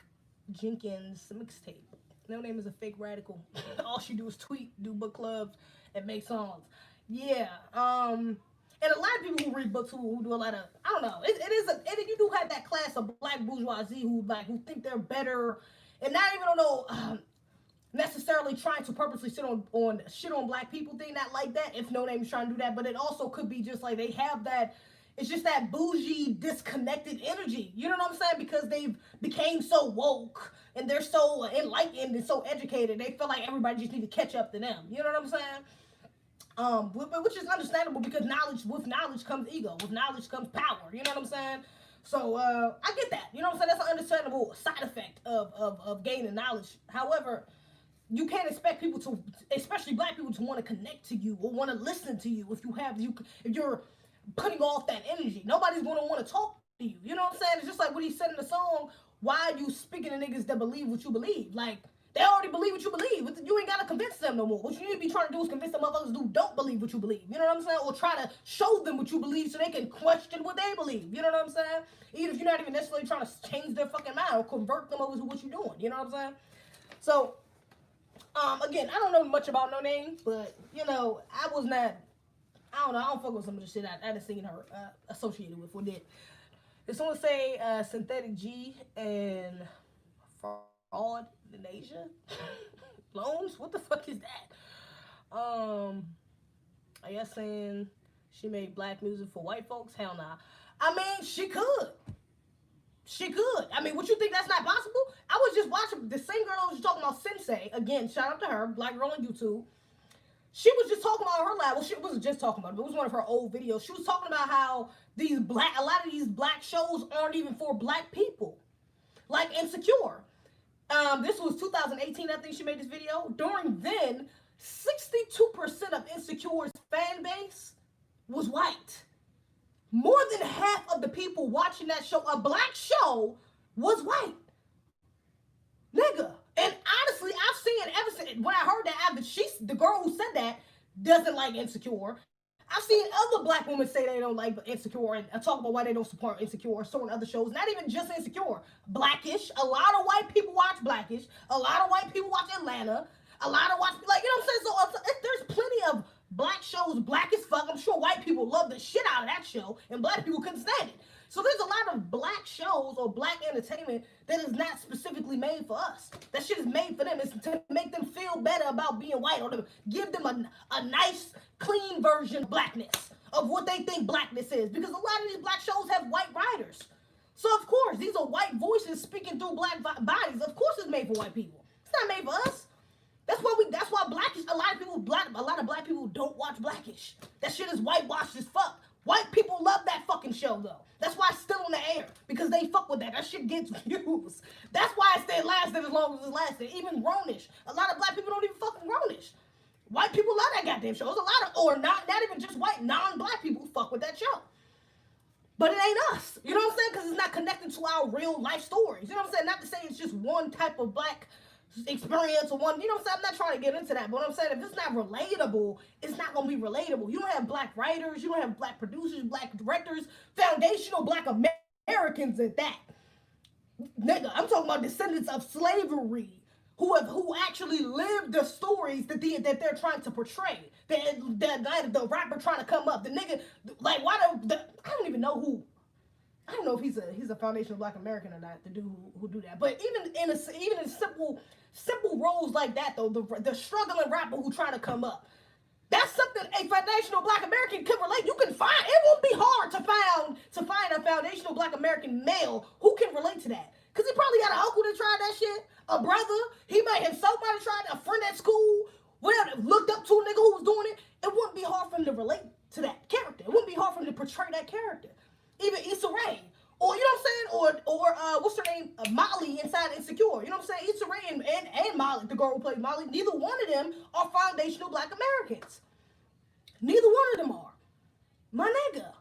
Jenkins' mixtape. Noname is a fake radical. All she do is tweet, do book clubs, and make songs. Yeah. And a lot of people who read books who do a lot of, I don't know. You do have that class of black bourgeoisie who think they're better, and not even necessarily trying to purposely shit on black people thing, not like that, if Noname is trying to do that, but it also could be just like they have that, it's just that bougie, disconnected energy, you know what I'm saying, because they've became so woke, and they're so enlightened and so educated, they feel like everybody just need to catch up to them, you know what I'm saying, which is understandable, because with knowledge comes ego, with knowledge comes power, you know what I'm saying. So, I get that, you know what I'm saying, that's an understandable side effect of gaining knowledge. However, you can't expect people to, especially black people, to want to connect to you or want to listen to you if you're putting off that energy. Nobody's going to want to talk to you. You know what I'm saying? It's just like what he said in the song, why are you speaking to niggas that believe what you believe? Like, they already believe what you believe. You ain't got to convince them no more. What you need to be trying to do is convince the motherfuckers who don't believe what you believe. You know what I'm saying? Or try to show them what you believe so they can question what they believe. You know what I'm saying? Even if you're not even necessarily trying to change their fucking mind or convert them over to what you're doing. You know what I'm saying? So, again, I don't know much about Noname, but, I don't fuck with some of the shit I done seen her associated with or did. Did someone say synthetic G and fraud in Asia? Loans? What the fuck is that? I guess saying she made black music for white folks? Hell nah. I mean, she could. She could. I mean, would you think that's not possible? I was just watching the same girl I was talking about, Sensei. Again, shout out to her, black girl on YouTube. She was just talking about her life. Well, she wasn't just talking about it. It was one of her old videos. She was talking about how a lot of these black shows aren't even for black people. Like Insecure. This was 2018, I think she made this video. During then, 62% of Insecure's fan base was white. More than half of the people watching that show, a black show, was white. Nigga. And honestly, I've seen ever since, when I heard that, the girl who said that doesn't like Insecure. I've seen other black women say they don't like Insecure and talk about why they don't support Insecure or certain other shows. Not even just Insecure. Blackish. A lot of white people watch Blackish. A lot of white people watch Atlanta. A lot of you know what I'm saying? So there's plenty of black shows, black as fuck. I'm sure white people love the shit out of that show, and black people couldn't stand it. So there's a lot of black shows or black entertainment that is not specifically made for us. That shit is made for them. It's to make them feel better about being white, or to give them a nice clean version of blackness, of what they think blackness is. Because a lot of these black shows have white writers. So of course, these are white voices speaking through black bodies. Of course it's made for white people. It's not made for us. That's why Blackish, a lot of black people don't watch Blackish. That shit is whitewashed as fuck. White people love that fucking show though. That's why it's still on the air. Because they fuck with that. That shit gets views. That's why it lasted as long as it lasted. Even Grownish. A lot of black people don't even fucking Grownish. White people love that goddamn show. There's a lot of, or not even just white, non-black people fuck with that show. But it ain't us. You know what I'm saying? Because it's not connected to our real life stories. You know what I'm saying? Not to say it's just one type of black experience or one, you know what I'm saying? I'm not trying to get into that, but what I'm saying, if it's not relatable, it's not going to be relatable. You don't have black writers, you don't have black producers, black directors, foundational black Americans at that. Nigga, I'm talking about descendants of slavery who actually lived the stories that they're trying to portray. The rapper trying to come up, the nigga, like, why I don't even know who. I don't know if he's a foundational black American or not, the dude who do that. But even in simple roles like that though, the struggling rapper who trying to come up, that's something a foundational black American could relate. You can find, it won't be hard to find a foundational black American male who can relate to that. Cause he probably got an uncle that tried that shit, a brother, he might himself might have tried it, a friend at school, whatever, looked up to a nigga who was doing it. It wouldn't be hard for him to relate to that character. It wouldn't be hard for him to portray that character. Even Issa Rae, or you know what I'm saying, or what's her name, Molly inside Insecure. You know what I'm saying? Issa Rae and Molly, the girl who plays Molly, neither one of them are foundational black Americans. Neither one of them are. My nigga.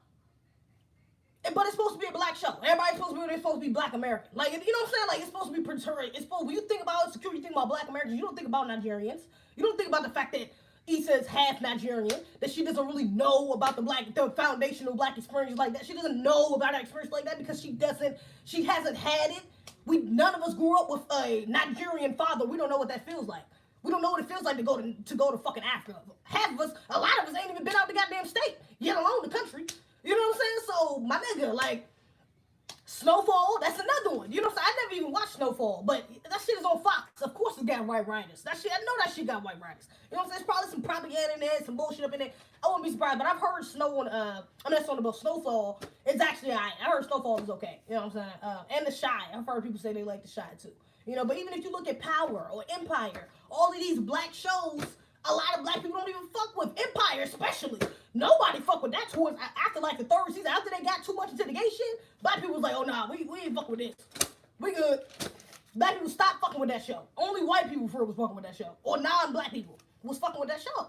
But it's supposed to be a black show. Everybody's supposed to be black American. Like, you know what I'm saying? Like, it's supposed to be portrayed. When you think about Insecure, you think about black Americans. You don't think about Nigerians. You don't think about the fact that Issa is half Nigerian, that she doesn't really know about the foundational black experience like that. She doesn't know about her experience like that because she hasn't had it. None of us grew up with a Nigerian father. We don't know what that feels like. We don't know what it feels like to go to fucking Africa. A lot of us ain't even been out the goddamn state, yet alone the country. You know what I'm saying? So, my nigga, like, Snowfall, that's another one. You know what I'm saying? I never even watched Snowfall, but that shit is on Fox. Of course it's got white writers. I know that shit got white writers. You know what I'm saying? There's probably some propaganda in there, some bullshit up in there. I wouldn't be surprised, but I've heard about Snowfall. It's actually alright. I heard Snowfall is okay. You know what I'm saying? And The Shy. I've heard people say they like The Shy too. You know, but even if you look at Power or Empire, all of these black shows, a lot of black people don't even fuck with Empire, especially. Nobody fuck with that towards after like the third season. After they got too much into the gay shit, black people was like, oh nah, we ain't fuck with this. We good. Black people stopped fucking with that show. Only white people for real was fucking with that show. Or non-black people was fucking with that show.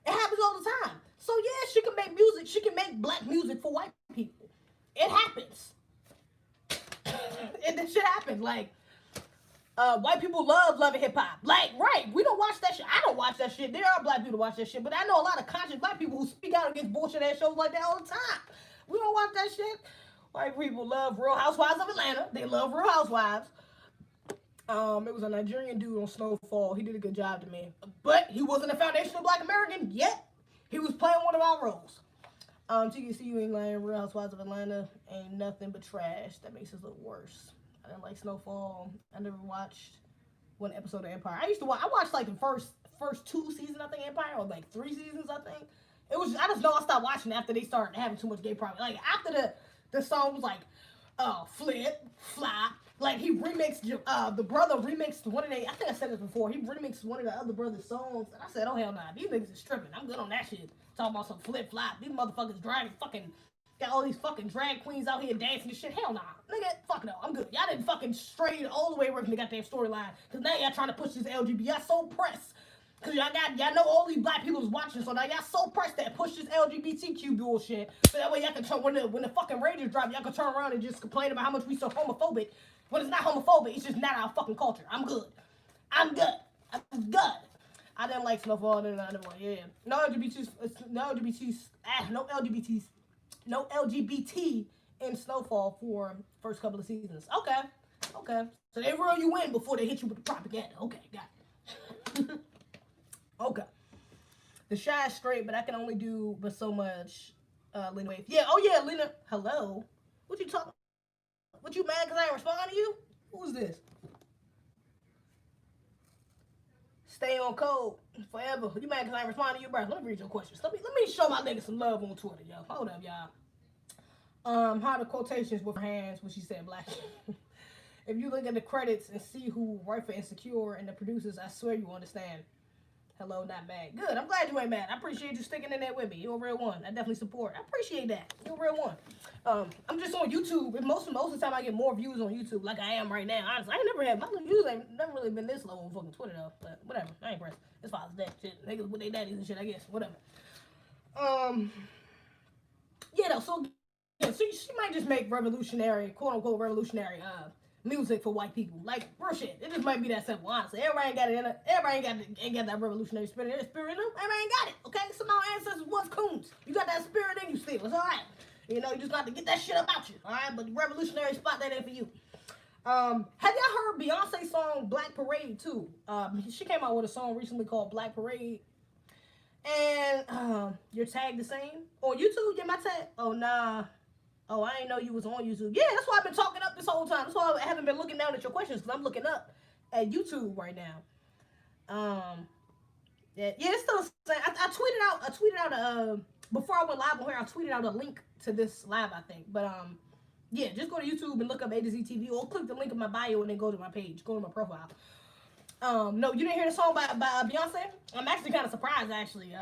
It happens all the time. So yeah, she can make music. She can make black music for white people. It happens. That shit happens. Like, white people loving hip hop. Like, right, we don't watch that shit. I don't watch that shit. There are black people who watch that shit, but I know a lot of conscious black people who speak out against bullshit ass shows like that all the time. We don't watch that shit. White people love Real Housewives of Atlanta. They love Real Housewives. It was a Nigerian dude on Snowfall. He did a good job to me. But he wasn't a foundational black American yet. He was playing one of our roles. TCU England, Real Housewives of Atlanta ain't nothing but trash. That makes us look worse. I didn't like Snowfall. I never watched one episode of Empire. I watched like the first 2 seasons, I think, Empire, or like 3 seasons, I think. I just know I stopped watching after they started having too much gay pride. Like, after the song was like, flip, flop. Like, he remixed, the brother remixed one of I think I said this before, he remixed one of the other brother's songs, and I said, oh hell nah, these niggas is stripping. I'm good on that shit. Talking about some flip, flop. These motherfuckers driving fucking, got all these fucking drag queens out here dancing and shit. Hell nah. Nigga, fuck no. I'm good. Y'all didn't fucking stray all the way away from the goddamn storyline. Cause now y'all trying to push this LGBT. Y'all so pressed. Cause y'all know all these black people is watching. So now y'all so pressed that push this LGBTQ bullshit. So that way y'all can turn, when the fucking Rangers drop, y'all can turn around and just complain about how much we so homophobic. When it's not homophobic, it's just not our fucking culture. I'm good. I'm good. I didn't like Snowfall. Yeah. No LGBT in Snowfall for first couple of seasons. Okay. So they reel you in before they hit you with the propaganda. Okay, got it. Okay. The Shy is straight, but I can only do but so much. Lena Wave. Yeah. Oh yeah, Lena. Hello. What you talking? What you mad because I ain't respond to you? Who's this? Stay on code forever. You mad because I ain't responding to you, bro? Let me read your questions. Let me show my niggas some love on Twitter, yo. Hold up, y'all. How the quotations with her hands when she said black. If you look at the credits and see who write for Insecure and the producers, I swear you understand. Hello, not mad. Good. I'm glad you ain't mad. I appreciate you sticking in there with me. You're a real one. I definitely support. I appreciate that. You're a real one. I'm just on YouTube. And most of the time, I get more views on YouTube, like I am right now. Honestly, I ain't never had my views. Ain't never really been this low on fucking Twitter though. But whatever. I ain't pressed. It's Father's Day. Shit, niggas with their daddies and shit. I guess. Whatever. Yeah. Though. So she might just make revolutionary, quote unquote, revolutionary music for white people. Like real shit. It just might be that simple. Honestly, everybody ain't got it. Everybody ain't got that revolutionary spirit. Their spirit in them. Everybody ain't got it. Okay. Some of our ancestors was coons. You got that spirit in you still. It's all right. You know, you just got to get that shit about you. All right. But the revolutionary spot that ain't for you. Have y'all heard Beyonce's song Black Parade too? She came out with a song recently called Black Parade. And your tag the same on YouTube. Yeah, my tag. Oh nah. Oh, I didn't know you was on YouTube. Yeah, that's why I've been talking up this whole time. That's why I haven't been looking down at your questions, because I'm looking up at YouTube right now. Yeah, it's still the same. I tweeted out before I went live on here, I tweeted out a link to this live, I think. But yeah, just go to YouTube and look up A to Z TV, or click the link in my bio and then go to my page, go to my profile. No, you didn't hear the song by Beyonce? I'm actually kind of surprised, actually.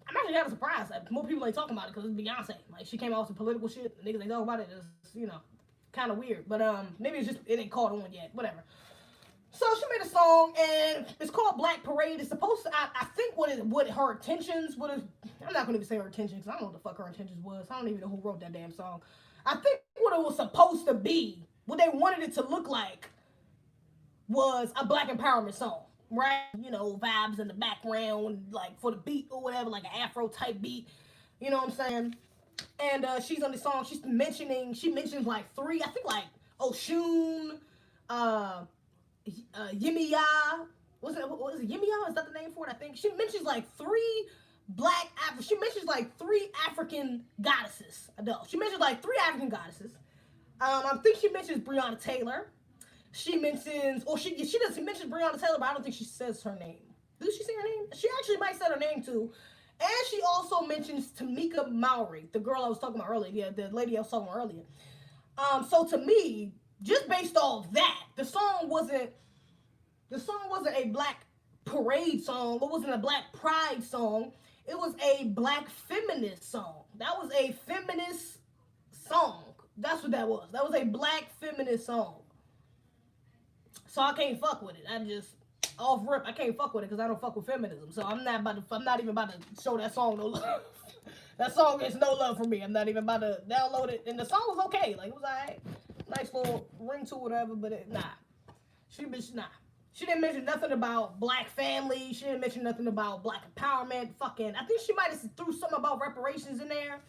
I'm actually kind of surprised that more people ain't talking about it, because it's Beyonce. Like, she came out with some political shit. Niggas ain't talking about it. It's, you know, kind of weird. But maybe it's just, it ain't caught on yet. Whatever. So she made a song, and it's called Black Parade. It's supposed to, I think what her intentions would have, I'm not going to even say her intentions, because I don't know what the fuck her intentions was. I don't even know who wrote that damn song. I think what it was supposed to be, what they wanted it to look like, was a black empowerment song. Right, you know, vibes in the background, like for the beat or whatever, like an Afro type beat. You know what I'm saying? And she's on the song. She mentions like three. I think like Oshun, Yimiya. Was it Yimiya? Is that the name for it? I think she mentions like three She mentions like three African goddesses. No, she mentions like three African goddesses. I think she mentions Breonna Taylor. She mentions, or she doesn't mention Breonna Taylor, but I don't think she says her name. Does she say her name? She actually might say her name too. And she also mentions Tamika Mallory, the girl I was talking about earlier. Yeah, the lady I was talking about earlier. So to me, just based off that, the song wasn't a black parade song. It wasn't a black pride song. It was a black feminist song. That was a feminist song. That's what that was. That was a black feminist song. So I can't fuck with it. I just, off rip, I can't fuck with it because I don't fuck with feminism. So I'm not even about to show that song no love. That song gets no love from me. I'm not even about to download it. And the song was okay. Like, it was alright. Nice little ring to it, whatever, but nah. She didn't mention nothing about black family. She didn't mention nothing about black empowerment. I think she might have threw something about reparations in there.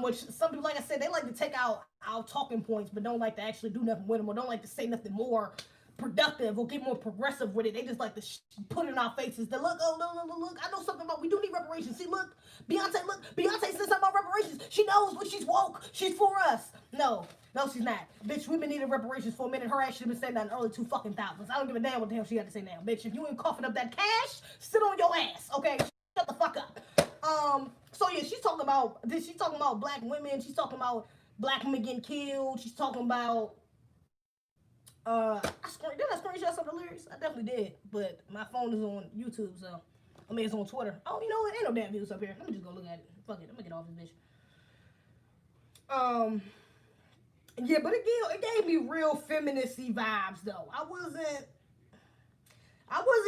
Which some people, like I said, they like to take out our talking points, but don't like to actually do nothing with them, or don't like to say nothing more productive or get more progressive with it. They just like to put it in our faces. They look, look, I know something about, we do need reparations. See, look, Beyonce said something about reparations. She knows what, she's woke. She's for us. No, she's not. Bitch, women needed reparations for a minute. Her ass should have been saying that in the early 2000s. I don't give a damn what the hell she had to say now. Bitch, if you ain't coughing up that cash, sit on your ass, okay? Shut the fuck up. So yeah, she's talking about black women. She's talking about black women getting killed. She's talking about, did I screenshot some of the lyrics? I definitely did, but my phone is on YouTube, so, I mean, it's on Twitter. Oh, you know what? Ain't no damn views up here. Let me just go look at it. Fuck it. I'm gonna get off this bitch. Yeah, but it gave me real feministy vibes, though. I wasn't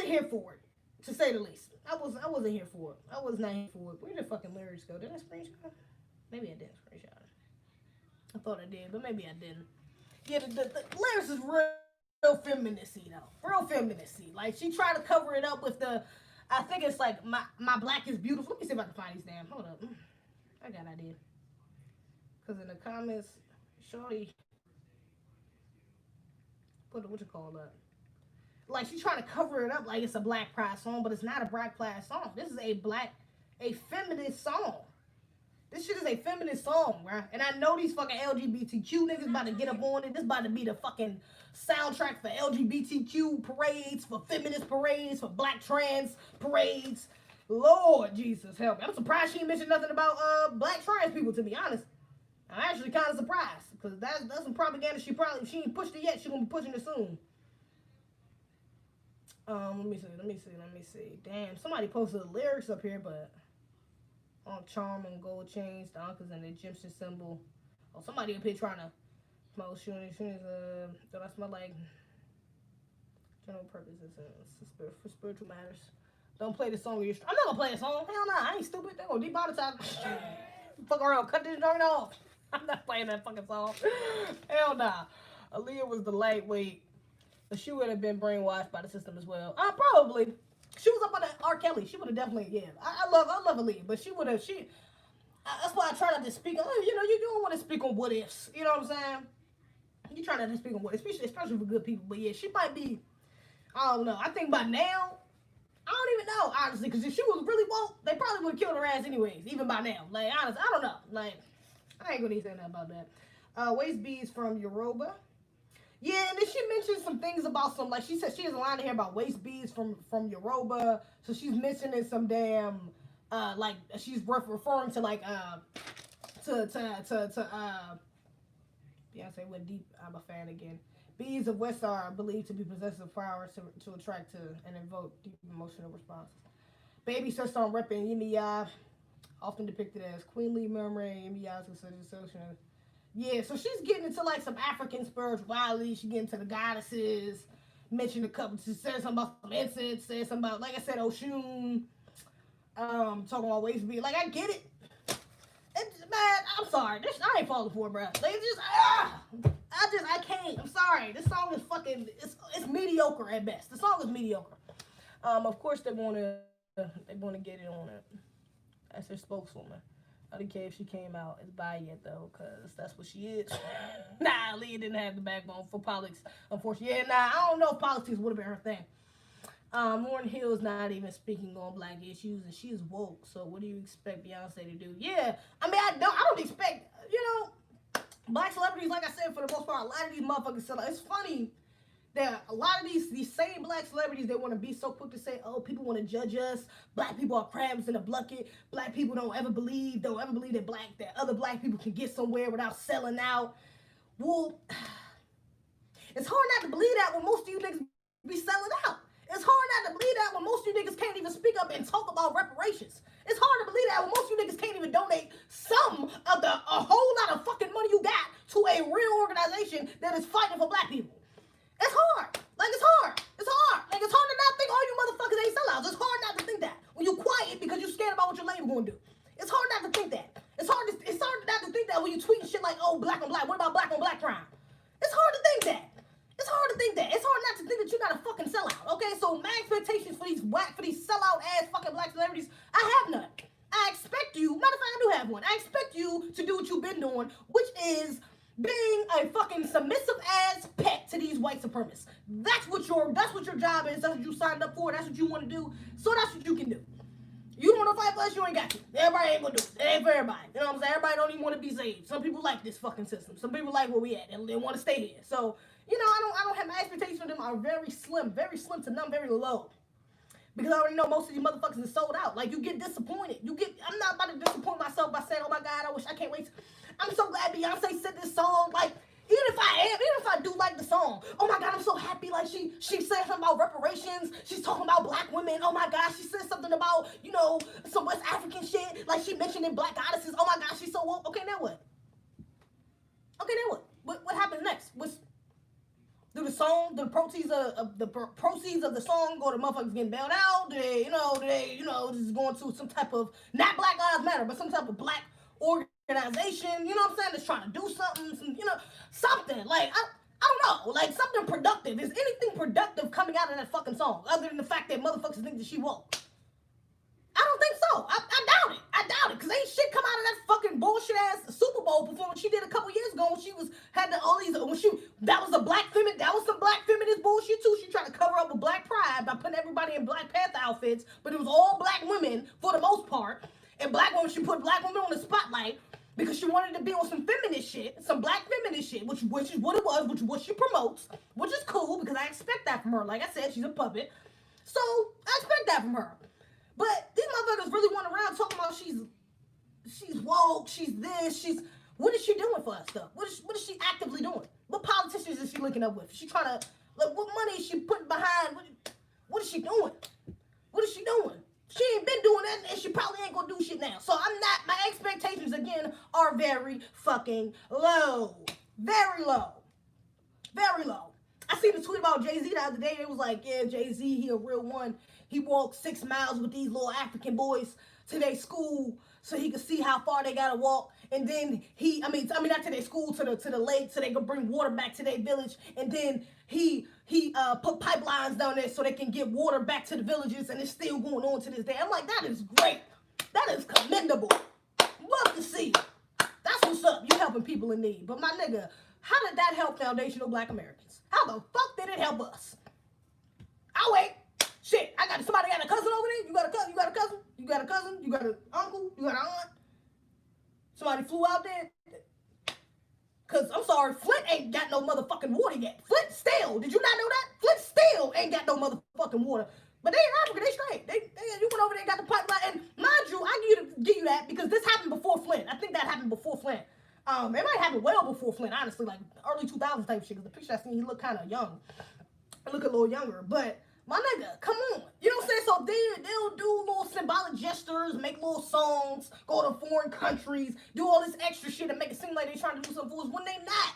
here for it, to say the least. I wasn't here for it. I was not here for it. Where did the fucking lyrics go? Did I screenshot? Maybe I didn't screenshot it. I thought I did, but maybe I didn't. Yeah, the lyrics is real feministy, though. Real feministy. Like, she tried to cover it up with I think it's like, my black is beautiful. Let me see if I can find these damn. Hold up. I got an idea. Because in the comments, shorty put what you call that. Like, she's trying to cover it up like it's a black pride song, but it's not a black pride song. This is a feminist song. This shit is a feminist song, bruh. And I know these fucking LGBTQ niggas about to get up on it. This about to be the fucking soundtrack for LGBTQ parades, for feminist parades, for black trans parades. Lord Jesus, help me. I'm surprised she ain't mentioned nothing about black trans people, to be honest. I'm actually kind of surprised, because that's some propaganda she ain't pushed it yet. She gonna be pushing it soon. Let me see. Damn, somebody posted the lyrics up here, but on charm and gold chains, the uncles and the Egyptian symbol. Oh, somebody up here trying to promote that's my like general purposes for spiritual matters. Don't play the song. I'm not gonna play the song. Hell no, I ain't stupid. They gonna demonetize. Fuck around, cut this joint off. I'm not playing that fucking song. Hell nah. Aaliyah was the lightweight. But she would have been brainwashed by the system as well. Probably. She was up on that R. Kelly. She would have definitely, yeah. I love Aaliyah, but that's why I try not to speak on, you don't want to speak on what ifs. You know what I'm saying? You try not to speak on what, especially for good people. But yeah, she might be, I don't know. I think by now, I don't even know, honestly, because if she was really woke, they probably would have killed her ass anyways, even by now. Like, honestly, I don't know. Like, I ain't gonna say nothing about that. Waist beads from Yoruba. Yeah, and then she mentioned some things about some, like, she said she has a line in here about waist beads from Yoruba. So she's mentioning some damn, like, she's referring to, like, Beyonce went deep. I'm a fan again. Beads of West are believed to be possessed of power to attract to and invoke deep emotional responses. Baby starts on repping Yemiya, often depicted as queenly, murmuring Yemiya's association. Yeah, so she's getting into like some African spirituality. She getting into the goddesses. Mentioned a couple. She said something about some incense. Said something about, like I said, Oshun. Talking about waist bead. Like, I get it. Man, I'm sorry. I ain't falling for it, bro. Like, I can't. I'm sorry. This song is fucking. It's mediocre at best. The song is mediocre. Of course they wanna get it on it. That's their spokeswoman. I don't care if she came out as bi yet, though, because that's what she is. Nah, Leah didn't have the backbone for politics, unfortunately. Yeah, nah, I don't know if politics would have been her thing. Lauryn Hill's not even speaking on black issues, and she's woke, so what do you expect Beyonce to do? Yeah, I mean, I don't expect, black celebrities, like I said, for the most part, a lot of these motherfuckers, it's funny that a lot of these same black celebrities, they want to be so quick to say, oh, people want to judge us. Black people are crabs in a bucket. Black people don't ever believe that other black people can get somewhere without selling out. Well, it's hard not to believe that when most of you niggas be selling out. It's hard not to believe that when most of you niggas can't even speak up and talk about reparations. It's hard to believe that when most of you niggas can't even donate some of a whole lot of fucking money you got to a real organization that is fighting for black people. It's hard. Like, it's hard. It's hard. Like, it's hard to not think all you motherfuckers ain't sellouts. It's hard not to think that. When you quiet because you're scared about what your label gonna do. It's hard not to think that. It's hard not to think that when you tweet shit like, oh, black on black. What about black on black crime? It's hard to think that. It's hard to think that. It's hard not to think that you're not a fucking sellout. Okay, so my expectations for these sellout ass fucking black celebrities, I have none. I expect you, matter of fact, I do have one. I expect you to do what you've been doing, which is being a fucking submissive ass pet to these white supremacists. That's what your job is. That's what you signed up for. That's what you want to do. So that's what you can do. You want to fight for us, you ain't got to. Everybody ain't gonna do it. It ain't for everybody. You know what I'm saying? Everybody don't even want to be saved. Some people like this fucking system. Some people like where we at. They want to stay here. So, I don't have my expectations for them are very slim to none, very low. Because I already know most of these motherfuckers is sold out. Like, you get disappointed. I'm not about to disappoint myself by saying, oh my God, I can't wait. I'm so glad Beyonce said this song. Like, even if I do like the song, oh my God, I'm so happy. Like, she said something about reparations. She's talking about black women. Oh my God, she said something about, some West African shit. Like, she mentioned in black goddesses. Oh my God, she's so woke. Okay, now what? What happens next? Do the proceeds of the song go to motherfuckers getting bailed out? Do they just going to some type of, not Black Lives Matter, but some type of black organization, you know what I'm saying, that's trying to do something, something. Like, I don't know, like, something productive. Is anything productive coming out of that fucking song, other than the fact that motherfuckers think that she woke? I don't think so. I doubt it, because ain't shit come out of that fucking bullshit ass Super Bowl performance she did a couple years ago when that was some black feminist bullshit too. She tried to cover up with black pride by putting everybody in Black Panther outfits, but it was all black women for the most part. And black women, she put black women on the spotlight because she wanted to be on some feminist shit, some black feminist shit, which is what it was, which is what she promotes, which is cool because I expect that from her. Like I said, she's a puppet. So I expect that from her. But these motherfuckers really went around talking about she's woke, she's this, what is she doing for us though? What is she actively doing? What politicians is she linking up with? Is she trying to, like, what money is she putting behind? What is she doing? What is she doing? She ain't been doing that, and she probably ain't gonna do shit now. So my expectations again are very fucking low. Very low. Very low. I seen a tweet about Jay-Z the other day. It was like, yeah, Jay-Z, he a real one. He walked 6 miles with these little African boys to their school so he could see how far they gotta walk. And then not to their school, to the lake, so they could bring water back to their village. And then he put pipelines down there so they can get water back to the villages, and it's still going on to this day. I'm like, that is great. That is commendable. Love to see. That's what's up. You helping people in need. But my nigga, how did that help foundational black Americans? How the fuck did it help us? I'll wait. Shit, somebody got a cousin over there? You got a cousin? You got a cousin? You got a cousin? You got an uncle? You got an aunt? Somebody flew out there? Cause I'm sorry, Flint ain't got no motherfucking water yet. Flint still, did you not know that? Flint still ain't got no motherfucking water. But they in Africa, they straight. You went over there and got the pipeline. And mind you, I need to give you that because this happened before Flint. I think that happened before Flint. It might happen well before Flint, honestly, like early 2000s type shit. Cause the picture I seen, he looked kind of young. I look a little younger, but my nigga, come on. You know what I'm saying? So they'll do little symbolic gestures, make little songs, go to foreign countries, do all this extra shit and make it seem like they're trying to do something for us when they not.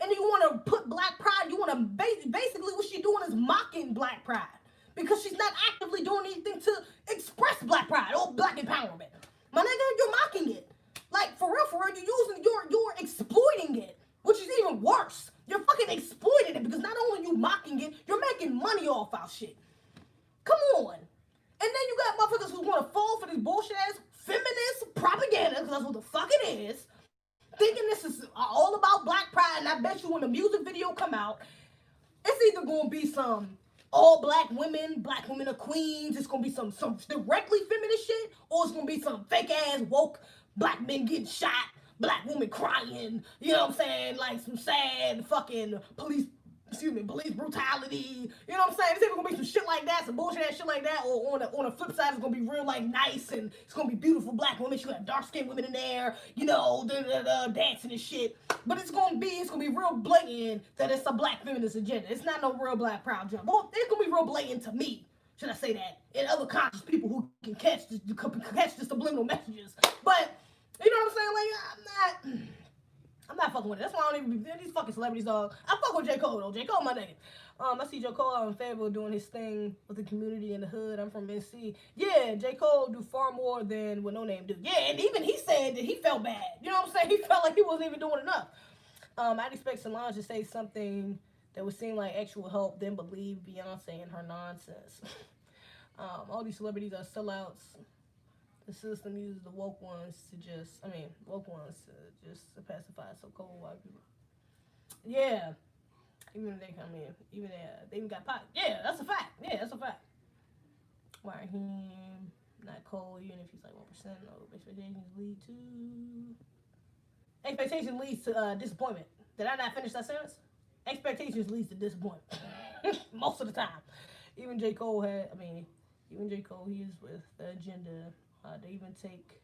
And then you want to put black pride, you want to basically what she's doing is mocking black pride because she's not actively doing anything to express black pride or black empowerment. My nigga, you're mocking it. Like, for real, you're exploiting it, which is even worse. You're fucking exploiting it because not only are you mocking it, you're making money off our shit. Come on. And then you got motherfuckers who want to fall for this bullshit ass feminist propaganda, because that's what the fuck it is, thinking this is all about black pride, and I bet you when the music video come out, it's either going to be some all black women are queens, it's going to be some directly feminist shit, or it's going to be some fake ass woke black men getting shot, black women crying, you know what I'm saying, like some sad fucking police brutality, you know what I'm saying? It's either gonna be some shit like that, some bullshit ass shit like that, or on the flip side, it's gonna be real like nice, and it's gonna be beautiful black women, you got dark skinned women in there, you know, dancing and shit, but it's gonna be real blatant that it's a black feminist agenda. It's not no real black proud jump. Well, it's gonna be real blatant to me, should I say that, and other conscious people who can catch the subliminal messages, but you know what I'm saying? Like, I'm not fucking with it. That's why I don't even be these fucking celebrities, dog. I fuck with J. Cole, though. J. Cole, my nigga. I see J. Cole out in Fayetteville doing his thing with the community in the hood. I'm from NC. Yeah, J. Cole do far more than what Noname do. Yeah, and even he said that he felt bad. You know what I'm saying? He felt like he wasn't even doing enough. I'd expect Solange to say something that would seem like actual help, then believe Beyonce and her nonsense. All these celebrities are sellouts. The system uses the woke ones to pacify so cold white people. Yeah. Even they come in. They even got pot. Yeah, that's a fact. Why him not cold, even if he's like 1%, expectations leads to disappointment. Did I not finish that sentence? Expectations leads to disappointment. Most of the time. Even J. Cole, he is with the agenda. They even take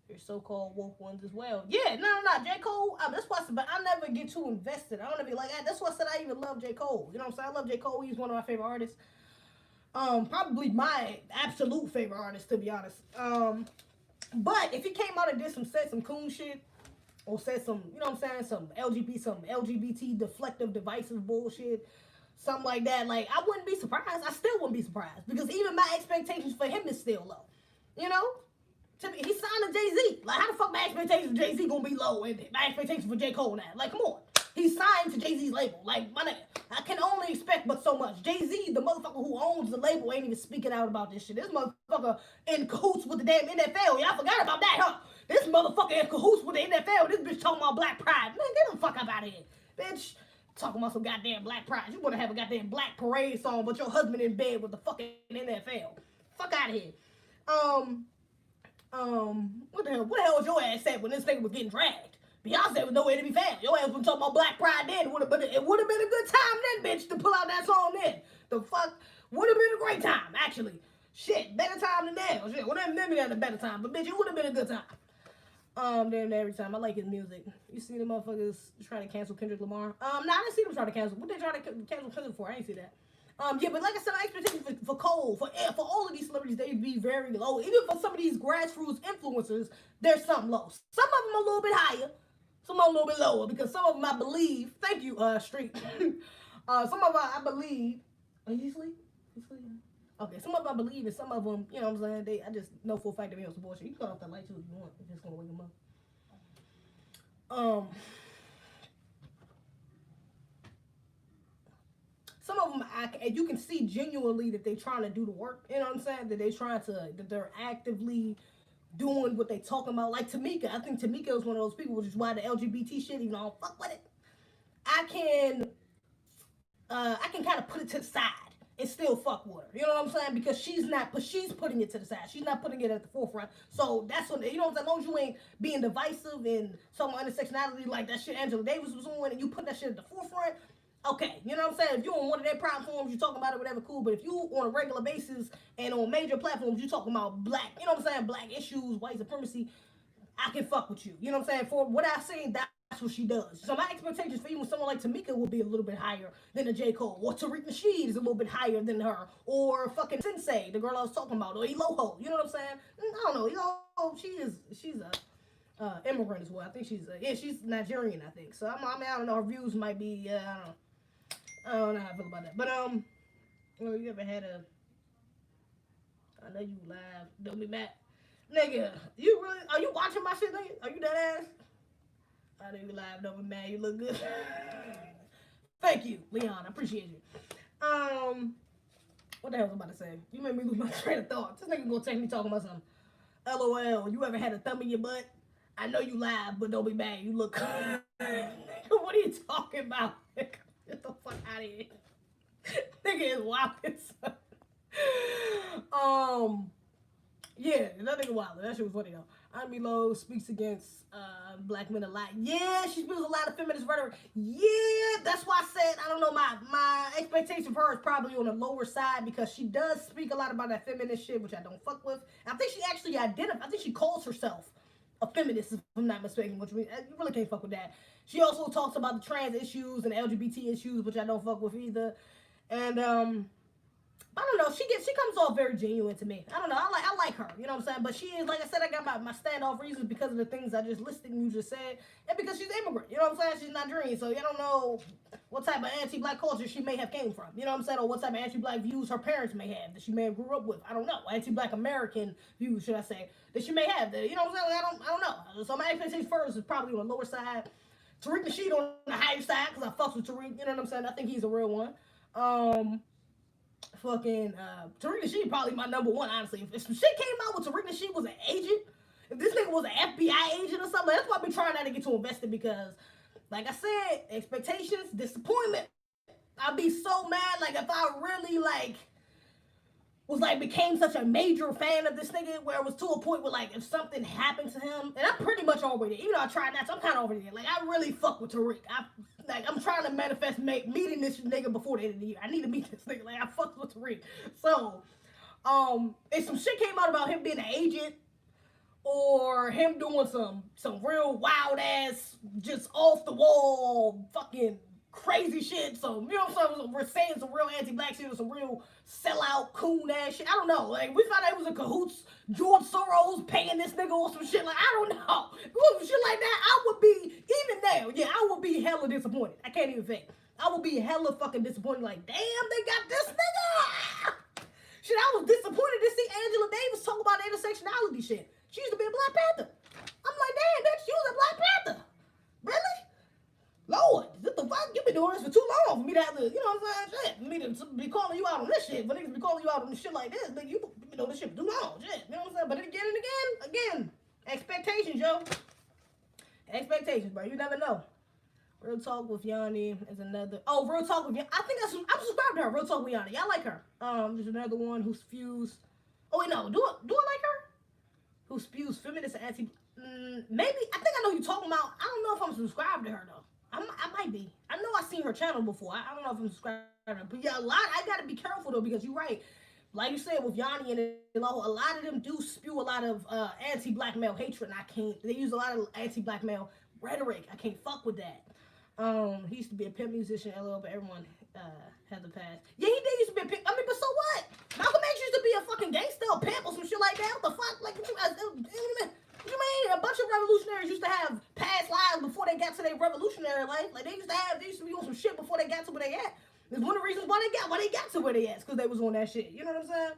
their so-called woke ones as well. Yeah, no. J. Cole, that's why I said, but I never get too invested. I don't ever be like, that's why I said I even love J. Cole. You know what I'm saying? I love J. Cole. He's one of my favorite artists. Probably my absolute favorite artist, to be honest. But if he came out and said some coon shit, or said some, you know what I'm saying, some LGBT deflective, divisive bullshit, something like that, like, I wouldn't be surprised. I still wouldn't be surprised. Because even my expectations for him is still low. You know? He signed to Jay-Z. Like, how the fuck my expectations for Jay-Z gonna be low and my expectations for J. Cole now? Like, come on. He signed to Jay-Z's label. Like, my nigga, I can only expect but so much. Jay-Z, the motherfucker who owns the label, ain't even speaking out about this shit. This motherfucker in cahoots with the damn NFL. Y'all forgot about that, huh? This motherfucker in cahoots with the NFL. This bitch talking about black pride. Man, get the fuck up out of here. Bitch, talking about some goddamn black pride. You wanna have a goddamn black parade song, but your husband in bed with the fucking NFL. Fuck out of here. What the hell was your ass at when this thing was getting dragged? Beyonce was nowhere to be found. Your ass was talking about Black Pride then. It would have been a good time then, bitch, to pull out that song then. The fuck would have been a great time, actually. Shit, better time than now. Shit, whatever, maybe not a better time, but bitch, it would have been a good time. Damn, every time I like his music. You see the motherfuckers trying to cancel Kendrick Lamar? No, I didn't see them trying to cancel. What they trying to cancel Kendrick for? I didn't see that. Yeah, but like I said, my expectations for Cole, for all of these celebrities, they'd be very low. Even for some of these grassroots influencers, there's something low. Some of them a little bit higher, some of them a little bit lower, because some of them I believe, thank you, Street. Some of them I believe, are you asleep? Okay, some of them I believe, and some of them, you know what I'm saying, I just know for a fact that they on some bullshit. You can cut off that light too if you want, it's just gonna wake them up. Some of them, you can see genuinely that they're trying to do the work. You know what I'm saying? That they're actively doing what they talking about. Like Tamika. I think Tamika is one of those people, which is why the LGBT shit, even though I don't fuck with it, I can kind of put it to the side and still fuck with her. You know what I'm saying? Because she's putting it to the side. She's not putting it at the forefront. So that's what, you know what I'm saying? As long as you ain't being divisive and some intersectionality like that shit Angela Davis was on, and you put that shit at the forefront, okay, you know what I'm saying? If you're on one of their platforms, you talking about it, whatever, cool. But if you on a regular basis and on major platforms, you talking about black, you know what I'm saying, black issues, white supremacy, I can fuck with you. You know what I'm saying? For what I've seen, that's what she does. So my expectations for even someone like Tamika will be a little bit higher than a J. Cole. Or Tariq Nasheed is a little bit higher than her. Or fucking Sensei, the girl I was talking about. Or Eloho, you know what I'm saying? I don't know. Eloho, she's a immigrant as well. I think she's Nigerian, I think. So I don't know. Her views might be, I don't know how I feel about that. But, you ever had I know you live. Don't be mad. Nigga, are you watching my shit, nigga? Are you that ass? I know you live. Don't be mad. You look good. Thank you, Leon. I appreciate you. What the hell was I about to say? You made me lose my train of thought. This nigga gonna take me talking about something. LOL, you ever had a thumb in your butt? I know you live, but don't be mad. You look good. What are you talking about? Get the fuck out of here. Nigga is wild. Yeah, that nigga wild. That shit was funny though. Amy Lowe speaks against black men a lot. Yeah, she speaks a lot of feminist rhetoric. Yeah, that's why I said, I don't know, my expectation for her is probably on the lower side, because she does speak a lot about that feminist shit, which I don't fuck with. I think she actually I think she calls herself a feminist, if I'm not mistaken, which you really can't fuck with that. She also talks about the trans issues and LGBT issues, which I don't fuck with either. And I don't know. She comes off very genuine to me. I don't know. I like her. You know what I'm saying? But she is, like I said, I got my standoff reasons because of the things I just listed and you just said, and because she's immigrant. You know what I'm saying? She's Nigerian, so you don't know what type of anti-black culture she may have came from. You know what I'm saying? Or what type of anti-black views her parents may have that she may have grew up with. I don't know. Anti-black American views, should I say, that she may have. That, you know what I'm saying? I don't know. So my expectations first is probably on the lower side. Tariq Nasheed on the higher side because I fucks with Tariq. You know what I'm saying? I think he's a real one. Tariq Nasheed probably my number one, honestly. If some shit came out with Tariq Nasheed was an agent, if this nigga was an FBI agent or something, that's why I've been trying not to get too invested, because, like I said, expectations, disappointment. I'd be so mad, like, if I really, like, was like became such a major fan of this nigga where it was to a point where, like, if something happened to him, and I'm pretty much already there, even though I tried not to, I'm kind of already there. Like, I really fuck with Tariq. I'm trying to manifest meeting this nigga before the end of the year. I need to meet this nigga. Like, I fuck with Tariq. So, if some shit came out about him being an agent, or him doing some real wild ass, just off the wall, fucking crazy shit. So, you know what I'm saying? We're saying some real anti-black shit or some real sellout, coon ass shit. I don't know. Like, we found out it was in cahoots. George Soros paying this nigga or some shit. Like, I don't know. Shit like that, I would be, even now, yeah, I would be hella disappointed. I can't even think. I would be hella fucking disappointed. Like, damn, they got this nigga. Shit, I was disappointed to see Angela Davis talk about intersectionality shit. She used to be a Black Panther. I'm like, damn, bitch, she was a Black Panther. Really? Lord, what the fuck? You've been doing this for too long for me to have to, you know what I'm saying? Shit, for me to be calling you out on this shit. For niggas be calling you out on shit like this, nigga, you've been doing this shit for too long. Shit, you know what I'm saying? But again and again, expectations, yo. Expectations, bro. You never know. Real Talk with Yanni is another. Oh, Real Talk with Yanni. I think I'm subscribed to her. Real Talk with Yanni. Y'all like her. There's another one who spews. Oh wait, no. Do I like her? Who spews feminist and anti. Maybe I think I know who you're talking about. I don't know if I'm subscribed to her though. I might be. I know I've seen her channel before. I don't know if I'm subscribed to her. But yeah, a lot. I gotta be careful though because you're right. Like you said with Yanni and Eloho, a lot of them do spew a lot of anti-black male hatred, and I can't. They use a lot of anti-black male rhetoric. I can't fuck with that. He used to be a pimp musician, LL, but everyone had the past. Yeah, he did used to be a pimp. I mean, but so what? Malcolm X used to be a fucking gangster, a pimp, or some shit like that. What the fuck? Like, what you mean? A bunch of revolutionaries used to have past lives before they got to their revolutionary life. Like, they used to be on some shit before they got to where they at. It's one of the reasons why they got to where they at, because they was on that shit. You know what I'm saying?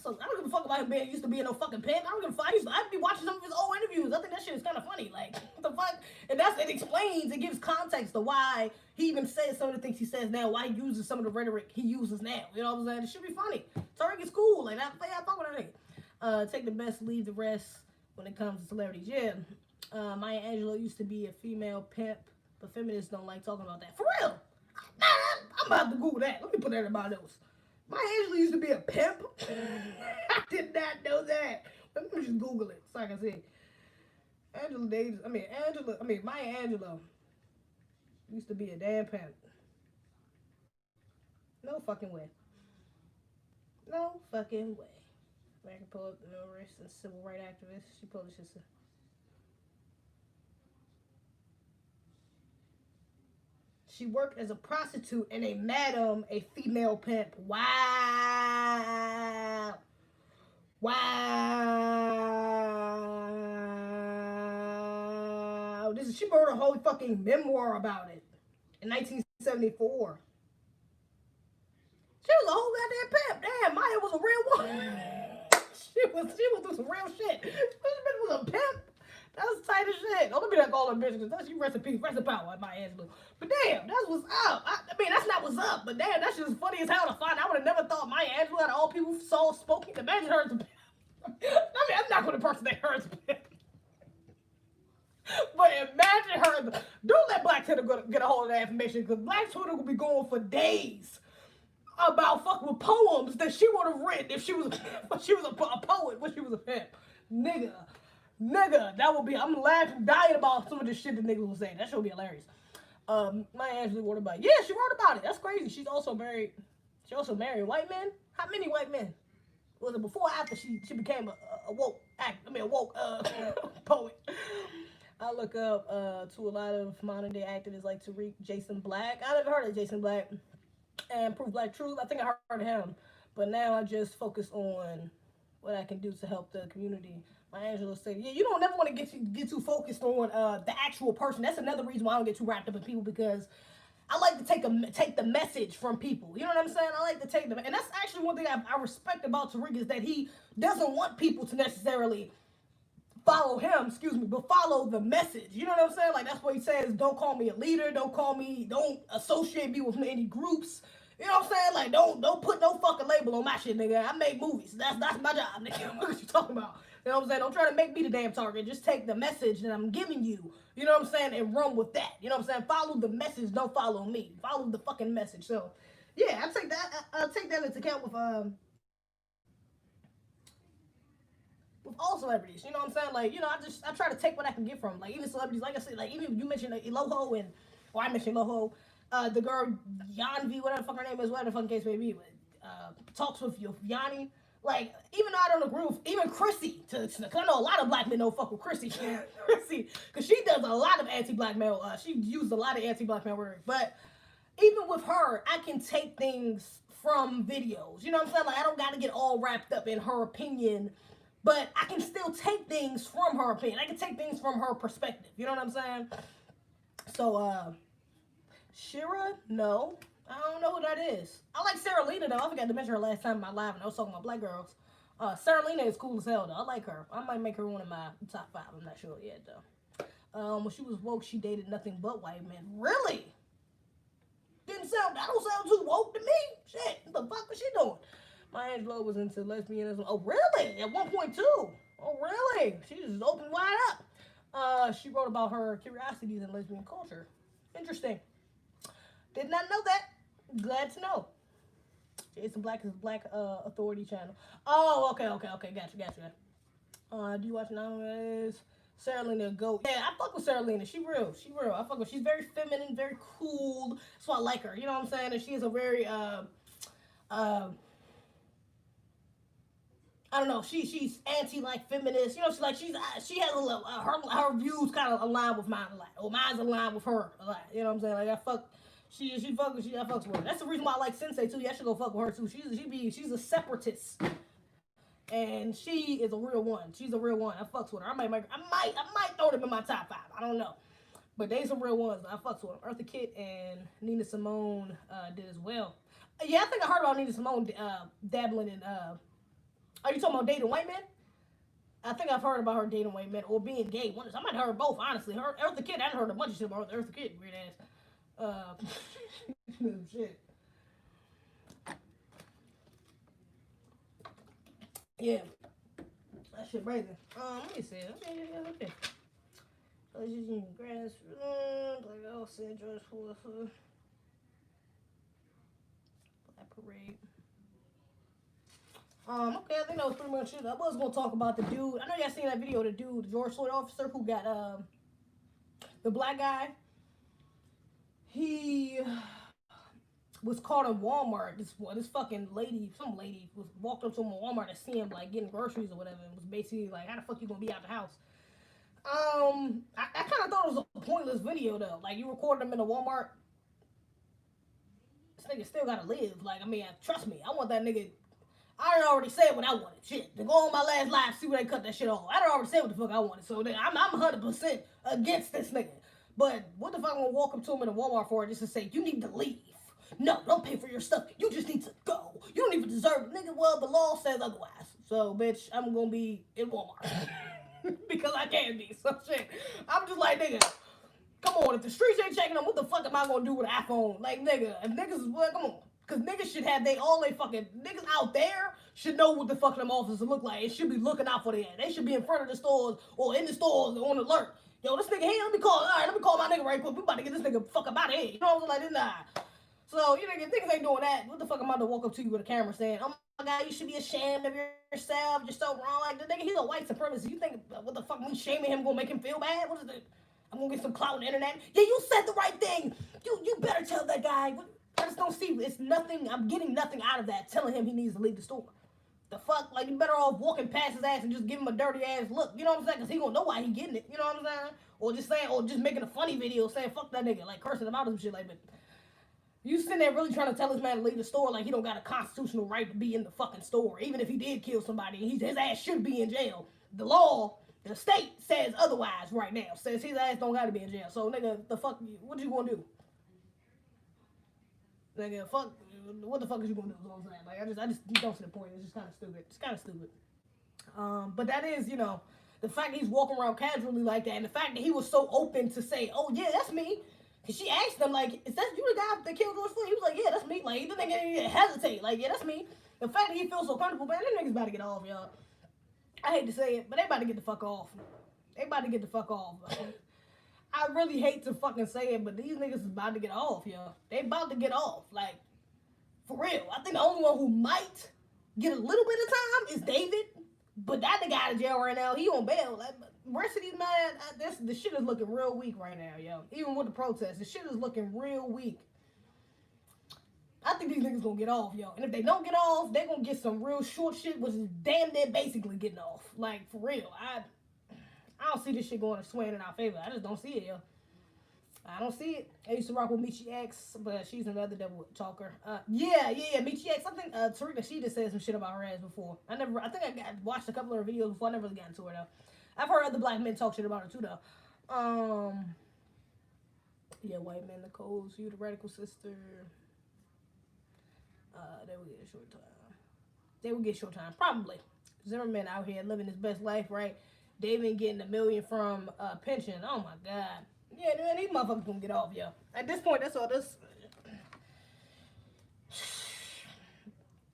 So I don't give a fuck about him being used to being no fucking pimp. I don't give a fuck. I'd be watching some of his old interviews. I think that shit is kind of funny. Like, what the fuck? And it gives context to why he even says some of the things he says now, why he uses some of the rhetoric he uses now. You know what I'm saying? It should be funny. Tariq is cool. Like, I fuck with that nigga. Take the best, leave the rest when it comes to celebrities. Yeah. Maya Angelou used to be a female pimp, but feminists don't like talking about that. For real. I'm about to Google that. Let me put that in my notes. Maya Angelou used to be a pimp. I did not know that. Let me just Google it so I can see. Maya Angelou used to be a damn pimp. No fucking way. No fucking way. American poet, novelist, and civil rights activist. She publishes. She worked as a prostitute and a madam, a female pimp. Wow. Wow. She wrote a whole fucking memoir about it in 1974. She was a whole goddamn pimp. Damn, Maya was a real woman. she was doing some real shit. This bitch was a pimp. That was tight as shit. Don't let me not call her bitch, because that's you rest in peace, rest in power, Maya Angelou. But damn, that's what's up. I mean, that's not what's up, but damn, that's just funny as hell to find. I would have never thought Maya Angelou out of all people saw spoken. Imagine her as a pimp. I mean, I'm not going to impersonate her as a pimp. But imagine her. Don't let Black Twitter get a hold of that information, because Black Twitter will be going for days about fucking poems that she would have written if she was a poet when she was a pimp. Nigga, that would be. I'm laughing, dying about some of the shit that niggas will say. That shit would be hilarious. Maya Angelou wrote about it. Yeah, she wrote about it. That's crazy. She also married white men. How many white men? Was it before or after she became a woke poet? I look up to a lot of modern day activists like Tariq Jason Black. I never heard of Jason Black. And Proof Black Truth. I think I heard of him, but now I just focus on what I can do to help the community. Maya Angelou said, "Yeah, you don't never want to get too focused on the actual person. That's another reason why I don't get too wrapped up in people, because I like to take the message from people. You know what I'm saying? I like to take them, and that's actually one thing I respect about Tariq, is that he doesn't want people to necessarily follow him, but follow the message. You know what I'm saying? Like, that's what he says, don't call me a leader, don't associate me with any groups. You know what I'm saying? Like, don't put no fucking label on my shit, nigga. I make movies. That's my job, nigga. What you talking about? You know what I'm saying? Don't try to make me the damn target. Just take the message that I'm giving you, you know what I'm saying, and run with that. You know what I'm saying? Follow the message, don't follow me. Follow the fucking message. So, yeah, I'll take that into account with all celebrities, you know what I'm saying? Like, you know, I try to take what I can get from, like, even celebrities, like I said, like, even you mentioned Eloho, I mentioned Eloho, the girl Yanvi, whatever the fuck her name is, whatever the fucking case may be, but talks with Yanni, like, even though I don't agree with even Chrissy, because I know a lot of black men don't fuck with Chrissy, because she does a lot of anti-black male, she uses a lot of anti-black male words, but even with her, I can take things from videos, you know what I'm saying? Like, I don't got to get all wrapped up in her opinion, but I can still take things from her opinion. I can take things from her perspective. You know what I'm saying? So, Shira, no. I don't know who that is. I like Sarah Lena, though. I forgot to mention her last time in my live, and I was talking about black girls. Sarah Lena is cool as hell, though. I like her. I might make her one of my top 5. I'm not sure yet, though. When she was woke, she dated nothing but white men. Really? That don't sound too woke to me. Shit, what the fuck was she doing? Maya Angelou was into lesbianism. Oh, really? At one point, too. Oh, really? She just opened wide up. She wrote about her curiosities in lesbian culture. Interesting. Did not know that. Glad to know. Jason Black is Black Authority channel. Oh, okay. Gotcha. Do you watch Noname? Sarah Lena Goat. Yeah, I fuck with Sarah Lena. She real. She real. I fuck with. She's very feminine, very cool. That's why I like her. You know what I'm saying? And she is a very I don't know. She's anti like feminist. You know, she has a little her views kind of align with mine a lot, or mine's aligned with her a lot. You know what I'm saying? Like I fuck. She fuck with I fucks with her. That's the reason why I like Sensei too. Yeah, I should go fuck with her too. She's a separatist. And she is a real one. She's a real one. I fucks with her. I might throw them in my top 5. I don't know, but they some real ones. I fucks with them. Eartha Kitt and Nina Simone did as well. Yeah, I think I heard about Nina Simone dabbling in. Are you talking about dating white men? I think I've heard about her dating white men or being gay. I might have heard both. Honestly, Eartha Kitt. I heard a bunch of shit about Eartha Kitt. Weird ass. Shit. Yeah. That shit crazy. Let me see. Okay. Let's just use grass. Like oh, St. George Floyd. Black Parade. Okay, I think that was pretty much it. I was gonna talk about the dude. I know y'all seen that video of the dude, the George Floyd officer who got the black guy. He was caught in Walmart. This fucking lady, some lady, was walked up to him in Walmart to see him like getting groceries or whatever. And was basically like, "How the fuck you gonna be out the house?" I kind of thought it was a pointless video though. Like you recorded him in a Walmart. This nigga still gotta live. Like I mean, trust me, I want that nigga. I already said what I wanted. Shit, to go on my last live, see where they cut that shit off. I already said what the fuck I wanted. So I'm 100% against this nigga. But what the fuck I'm gonna walk up to him in a Walmart for just to say, you need to leave? No, don't pay for your stuff. You just need to go. You don't even deserve it. Nigga, well, the law says otherwise. So, bitch, I'm gonna be in Walmart. Because I can be. So, shit. I'm just like, nigga, come on. If the streets ain't checking them, what the fuck am I gonna do with an iPhone? Like, nigga, if niggas is, well, come on. Because niggas should have niggas out there should know what the fuck them officers look like. It should be looking out for them. They should be in front of the stores or in the stores on alert. Yo, this nigga here, let me call my nigga right quick. We about to get this nigga fuck up out of here. You know what I'm saying? Like, nah. So, you know, niggas ain't doing that. What the fuck am I to walk up to you with a camera saying, oh my God, you should be ashamed of yourself. You're so wrong. Like, the nigga, he's a white supremacist. You think, what the fuck, me shaming him gonna make him feel bad? What is it? I'm gonna get some clout on the internet. Yeah, you said the right thing. You better tell that guy. I just don't see, it's nothing, I'm getting nothing out of that, telling him he needs to leave the store. The fuck, like, you better off walking past his ass and just give him a dirty ass look, you know what I'm saying, because he gonna know why he getting it, you know what I'm saying, or just making a funny video saying, fuck that nigga, like, cursing him out and shit, like, but you sitting there really trying to tell this man to leave the store like he don't got a constitutional right to be in the fucking store, even if he did kill somebody, his ass should be in jail. The law, the state says otherwise right now, says his ass don't gotta be in jail, so nigga, the fuck, what you gonna do? Nigga, fuck, what the fuck is you gonna do? Is what I'm saying. Like, I just don't see the point. It's just kind of stupid. It's kind of stupid. But that is, you know, the fact that he's walking around casually like that, and the fact that he was so open to say, oh yeah, that's me. Cause she asked him like, is that you the guy that killed George Floyd? He was like, yeah, that's me. Like, he didn't even hesitate. Like, yeah, that's me. The fact that he feels so comfortable, man, them niggas about to get off, y'all. I hate to say it, but they about to get the fuck off. They about to get the fuck off. I really hate to fucking say it, but these niggas is about to get off, yo. They about to get off. Like, for real. I think the only one who might get a little bit of time is David. But that nigga out of jail right now. He on bail. Like, the rest of these man, the shit is looking real weak right now, yo. Even with the protests, the shit is looking real weak. I think these niggas gonna get off, yo. And if they don't get off, they gonna get some real short shit, which is damn near basically getting off. Like, for real. I don't see this shit going to swing in our favor. I just don't see it, yo. I don't see it. I used to rock with Michi X, but she's another devil talker. Yeah, Michi X. I think Tarika, she just said some shit about her ass before. I think I watched a couple of her videos before. I never really got into her, though. I've heard other black men talk shit about her, too, though. Yeah, white man, Nicole, you the radical sister. They will get a short time. They will get short time, probably. Zimmerman out here living his best life, right? David getting $1 million from pension. Oh my God. Yeah, man, these motherfuckers gonna get off, yo. At this point, that's all this.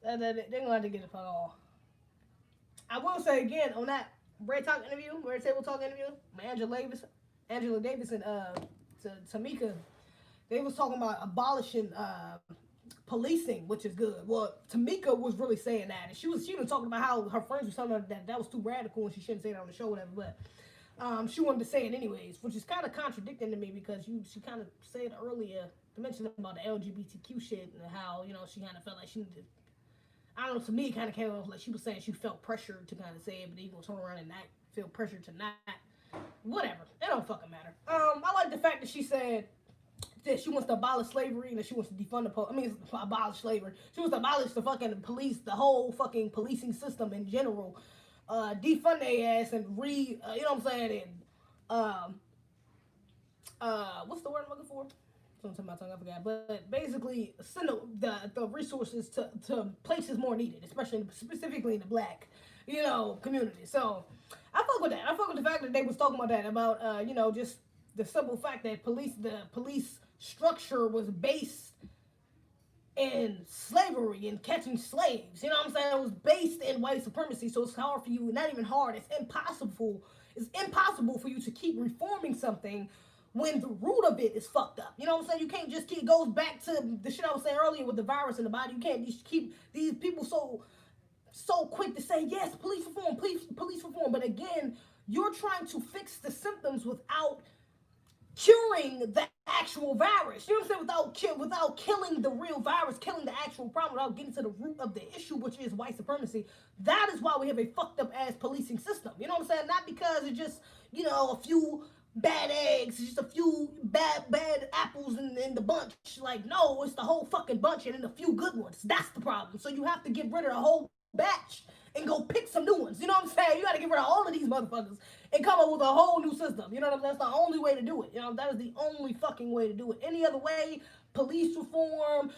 They're gonna have to get the fuck off. I will say again on that Red Table Talk interview, Angela Davis and Tamika, they was talking about abolishing policing, which is good. Well, Tamika was really saying that, and she was talking about how her friends were telling her that was too radical and she shouldn't say that on the show, or whatever. But she wanted to say it anyways, which is kind of contradicting to me because she kind of said earlier to mention about the LGBTQ shit and how she kind of felt like she needed. I don't know. To me, it kind of came off like she was saying she felt pressured to kind of say it, but then you gonna turn around and not feel pressured to not. Whatever. It don't fucking matter. I like the fact that she said that she wants to abolish slavery and that she wants to defund abolish slavery. She wants to abolish the fucking police, the whole fucking policing system in general. Defund their ass and you know what I'm saying? And what's the word I'm looking for? Something my tongue, I forgot. But basically, send the resources to places more needed, specifically in the black, community. So I fuck with that. I fuck with the fact that they was talking about that, about just the simple fact that the police structure was based in slavery and catching slaves. You know what I'm saying? It was based in white supremacy, so it's hard for you, not even hard, it's impossible for you to keep reforming something when the root of it is fucked up. You know what I'm saying? You can't just keep, it goes back to the shit I was saying earlier with the virus in the body. You can't just keep these people so quick to say, yes, police reform, police reform. But again, you're trying to fix the symptoms without curing the actual virus. You know what I'm saying? Without killing the real virus, killing the actual problem, without getting to the root of the issue, which is white supremacy. That is why we have a fucked up ass policing system. You know what I'm saying? Not because it's just, a few bad eggs, it's just a few bad apples in the bunch. Like, no, it's the whole fucking bunch and then a few good ones. That's the problem. So you have to get rid of the whole batch and go pick some new ones. You know what I'm saying? You got to get rid of all of these motherfuckers and come up with a whole new system. You know what I'm saying? That's the only way to do it. That is the only fucking way to do it. Any other way, police reform.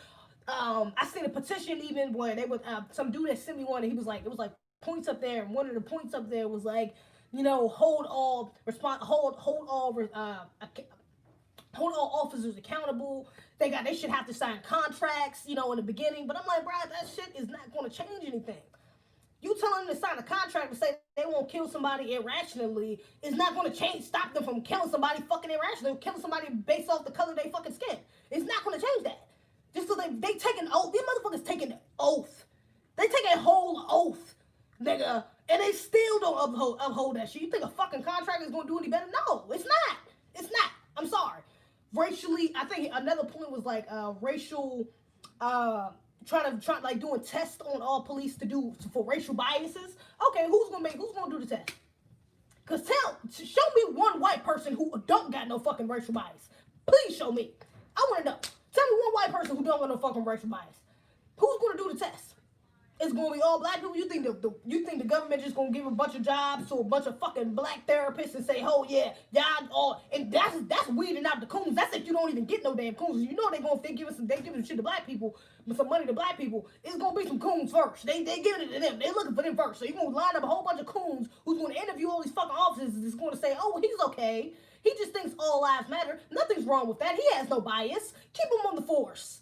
I seen a petition even where they would some dude that sent me one, and he was like, it was like points up there, and one of the points up there was like, hold all officers accountable. They should have to sign contracts, in the beginning. But I'm like, bro, that shit is not going to change anything. You telling them to sign a contract to say they won't kill somebody irrationally is not going to stop them from killing somebody fucking irrationally, killing somebody based off the color of their fucking skin. It's not going to change that. Just so they take an oath. These motherfuckers take an oath. They take a whole oath, nigga, and they still don't uphold that shit. You think a fucking contract is going to do any better? No, it's not. It's not. I'm sorry. Racially, I think another point was like racial, trying like doing tests on all police for racial biases. Okay, who's gonna do the test? Cause show me one white person who don't got no fucking racial bias. Please show me. I want to know. Tell me one white person who don't got no fucking racial bias. Who's gonna do the test? It's gonna be all black people. You think the government just gonna give a bunch of jobs to a bunch of fucking black therapists and say, oh yeah, y'all all, and that's weeding out the coons. That's if you don't even get no damn coons. You know they giving shit to black people, some money to black people. It's gonna be some coons first. They giving it to them. They looking for them first. So you gonna line up a whole bunch of coons who's gonna interview all these fucking officers and is gonna say, oh, he's okay. He just thinks all lives matter. Nothing's wrong with that. He has no bias. Keep him on the force.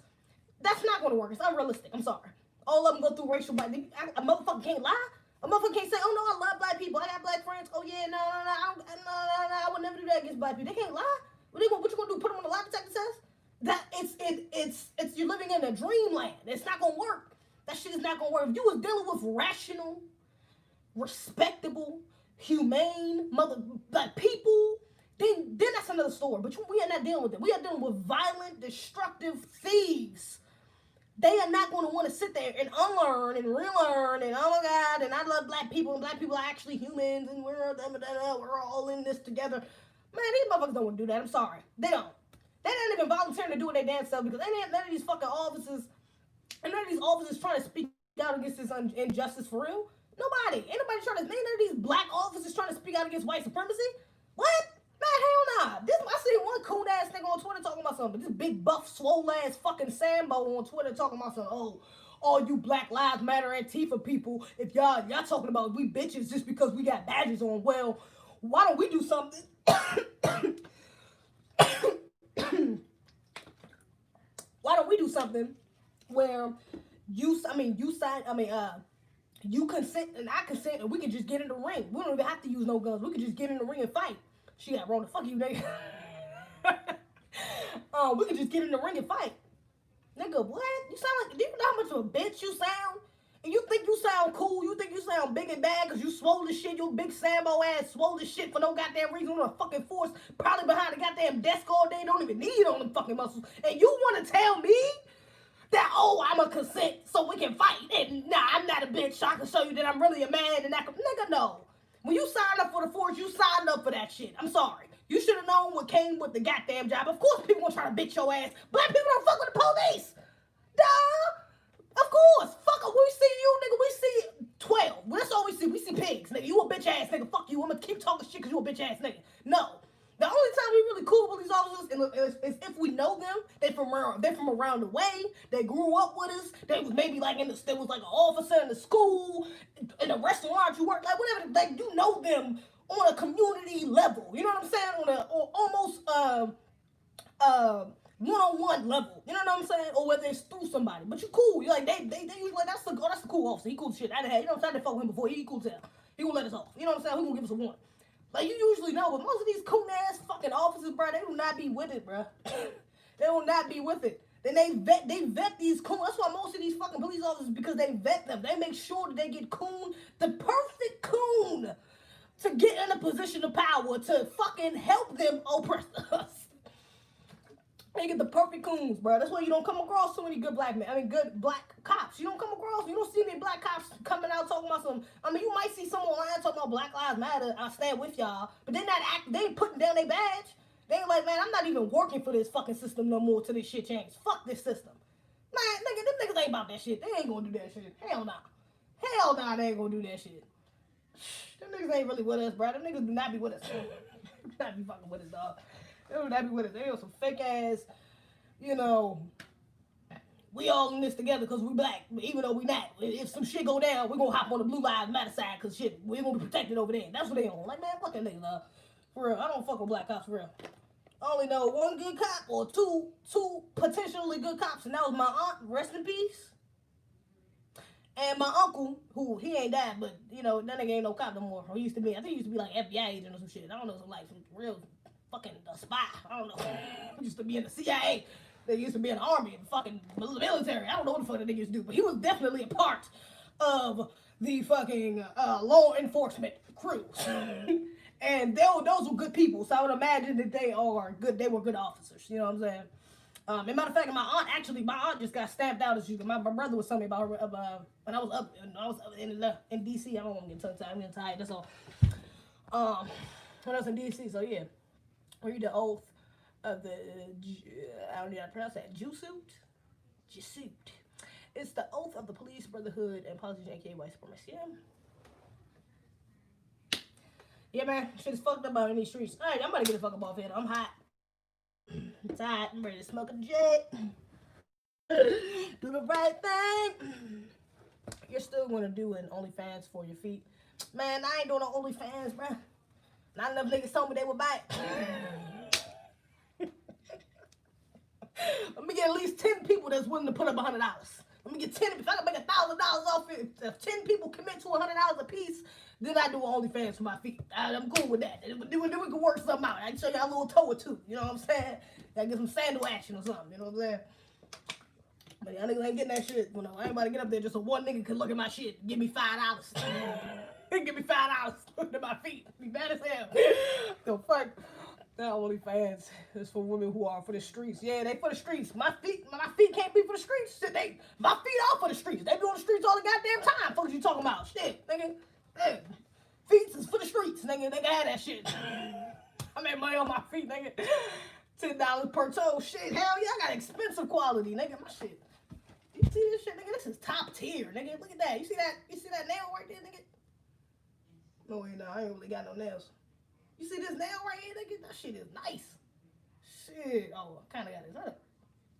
That's not gonna work. It's unrealistic. I'm sorry. All of them go through racial bias. A motherfucker can't lie. A motherfucker can't say, oh no, I love black people. I got black friends. Oh yeah, no, I would never do that against black people. They can't lie. What you gonna do? Put them on the lie detector test? That it's you're living in a dreamland. It's not gonna work. That shit is not gonna work. If you was dealing with rational, respectable, humane black people, then that's another story. But we are not dealing with it. We are dealing with violent, destructive thieves. They are not going to want to sit there and unlearn and relearn and oh my God, and I love black people and black people are actually humans and we're all in this together. Man, these motherfuckers don't want to do that. I'm sorry. They don't. They ain't even volunteering to do it their damn self because none of these fucking officers and none of these officers trying to speak out against this injustice for real. Nobody. Ain't nobody trying to, ain't none of these black officers trying to speak out against white supremacy. What? Man, hell nah. I see one cool ass nigga on Twitter talking about something. This big buff, swole ass fucking Sambo on Twitter talking about something. Oh, all you Black Lives Matter Antifa people, if y'all talking about we bitches just because we got badges on, well, why don't we do something? Why don't we do something where you consent and I consent and we can just get in the ring. We don't even have to use no guns. We can just get in the ring and fight. She got wrong. The fuck you, nigga. We can just get in the ring and fight. Nigga, what? You sound like, do you know how much of a bitch you sound? And you think you sound cool, you think you sound big and bad because you swole as shit, you big Sambo ass swole as shit for no goddamn reason on a fucking force, probably behind the goddamn desk all day, don't even need all them fucking muscles. And you want to tell me that, oh, I'm a consent so we can fight, and nah, I'm not a bitch, so I can show you that I'm really a man, and nigga, no. When you sign up for the force, you signed up for that shit. I'm sorry. You should have known what came with the goddamn job. Of course people gonna try to bitch your ass. Black people don't fuck with the police. Duh. Of course. Fuck it. We see you, nigga. We see 12. That's all we see. We see pigs, nigga. You a bitch ass nigga. Fuck you. I'm gonna keep talking shit because you a bitch ass nigga. No. The only time we really cool with these officers is if we know them. They're from around the way. They grew up with us. They was maybe like there was like an officer in the school, in a restaurant you work, like whatever. Like you know them on a community level. You know what I'm saying? On almost one-on-one level. You know what I'm saying? Or whether it's through somebody. But you cool. You like they usually like that's the cool officer. He cool shit. I didn't, you know what I'm saying? I didn't fuck with him before. He cool tell. He gonna let us off. You know what I'm saying? He gonna give us a warning. Like you usually know, but most of these cool ass fucking officers, bro, they do not be with it, bro. They will not be with it. Then they vet these coon. That's why most of these fucking police officers, because they vet them. They make sure that they get coon, the perfect coon, to get in a position of power to fucking help them oppress us. They get the perfect coons, bro. That's why you don't come across so many good good black cops. You don't see any black cops coming out talking about some. I mean, you might see some online talking about Black Lives Matter. I stand with y'all, but they ain't putting down their badge. They ain't like, man, I'm not even working for this fucking system no more till this shit changes. Fuck this system. Man, nigga, them niggas ain't about that shit. They ain't gonna do that shit. Hell nah. Hell nah, they ain't gonna do that shit. Them niggas ain't really with us, bro. Them niggas do not be with us. Do not be fucking with us, dog. They would not be with us. They on some fake ass, you know, we all in this together because we black, even though we not. If some shit go down, we gonna hop on the Blue Lives Matter side because shit, we gonna be protected over there. That's what they on. Like, man, fuck that niggas, dog. For real, I don't fuck with black cops, for real. I only know one good cop or two potentially good cops, and that was my aunt, rest in peace. And my uncle, who he ain't died, but you know, that nigga ain't no cop no more. He used to be, I think he used to be like FBI agent or some shit. I don't know, some like some real fucking spy. I don't know. He used to be in the CIA. They used to be in the army and fucking military. I don't know what the fuck that nigga used to do, but he was definitely a part of the fucking law enforcement crew. And those were good people, so I would imagine that they are good. They were good officers. You know what I'm saying? As a matter of fact, my aunt just got stamped out as you. My brother was telling me about her when I was up in DC. I don't want to get tongue tied. I'm getting tired. That's all. When I was in DC, so yeah, read the oath of the I don't know how to pronounce that. Jesuit. It's the oath of the police brotherhood and politician, aka white supremacy. Yeah, man, shit is fucked up out in these streets. All right, I'm about to get the fuck up off here. I'm hot. I'm tired. I'm ready to smoke a jet. Do the right thing. You're still going to do an OnlyFans for your feet. Man, I ain't doing no OnlyFans, bro. Not enough niggas told me they would buy it. Let me get at least 10 people that's willing to put up $100. Let me get 10. If I can make $1,000 off it, if 10 people commit to $100 a piece, then I do OnlyFans for my feet. I'm cool with that. Then we can work something out. I can show y'all a little toe or two. You know what I'm saying? I get some sandal action or something. You know what I'm saying? But y'all niggas ain't getting that shit. You know, I ain't about to get up there just so one nigga can look at my shit. Give me $5. Give me $5. Look at my feet. Be bad as hell. The fuck? That OnlyFans is for women who are for the streets. Yeah, they for the streets. My feet can't be for the streets. Shit, my feet are for the streets. They be on the streets all the goddamn time. Fuck you talking about? Shit, nigga. Hey, feet is for the streets, nigga. They can have that shit. I made money on my feet, nigga. $10 per toe. Shit, hell yeah, I got expensive quality, nigga. My shit. You see this shit, nigga? This is top tier, nigga. Look at that. You see that nail right there, nigga? No, wait, no, I ain't really got no nails. You see this nail right here, nigga? That shit is nice. Shit. Oh, I kind of got it. Huh?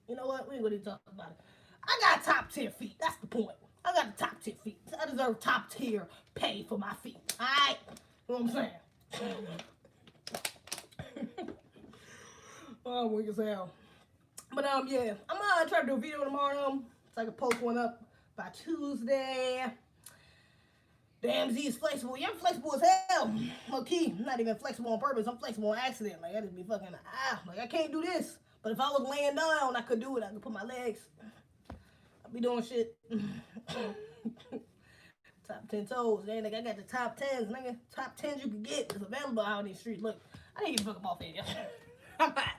You know what? We ain't gonna even talk about it. I got top tier feet. That's the point. I got the top tier feet. I deserve top tier pay for my feet. All right? You know what I'm saying? Oh, weak as hell. But yeah, I'm gonna try to do a video tomorrow, so I can post one up by Tuesday. Damn, Z is flexible. Yeah, I'm flexible as hell. Low key, I'm not even flexible on purpose. I'm flexible on accident. Like I just be fucking like I can't do this, But if I was laying down, I could do it. I could put my legs. I'd be doing shit. Top 10 toes, man. Nigga, I got the top 10s, nigga. Top 10s you can get is available out on these streets. Look, I didn't even fuck off here. I'm hot.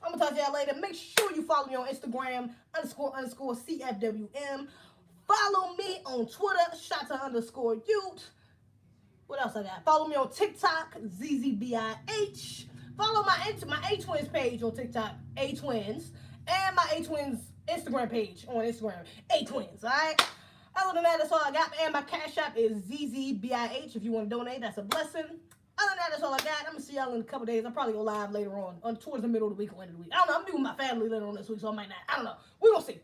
I'm gonna talk to y'all later. Make sure you follow me on Instagram, __CFWM. Follow me on Twitter, Shata_youth. What else I got? Follow me on TikTok, ZZBIH. Follow my A-Twins page on TikTok, A-Twins. And my A-Twins Instagram page on Instagram, A-Twins, alright? Other than that, that's all I got. And my cash app is ZZBIH. If you want to donate, that's a blessing. Other than that, that's all I got. I'm going to see y'all in a couple days. I'll probably go live later on towards the middle of the week or end of the week. I don't know. I'm doing my family later on this week, so I might not. I don't know. We're going to see.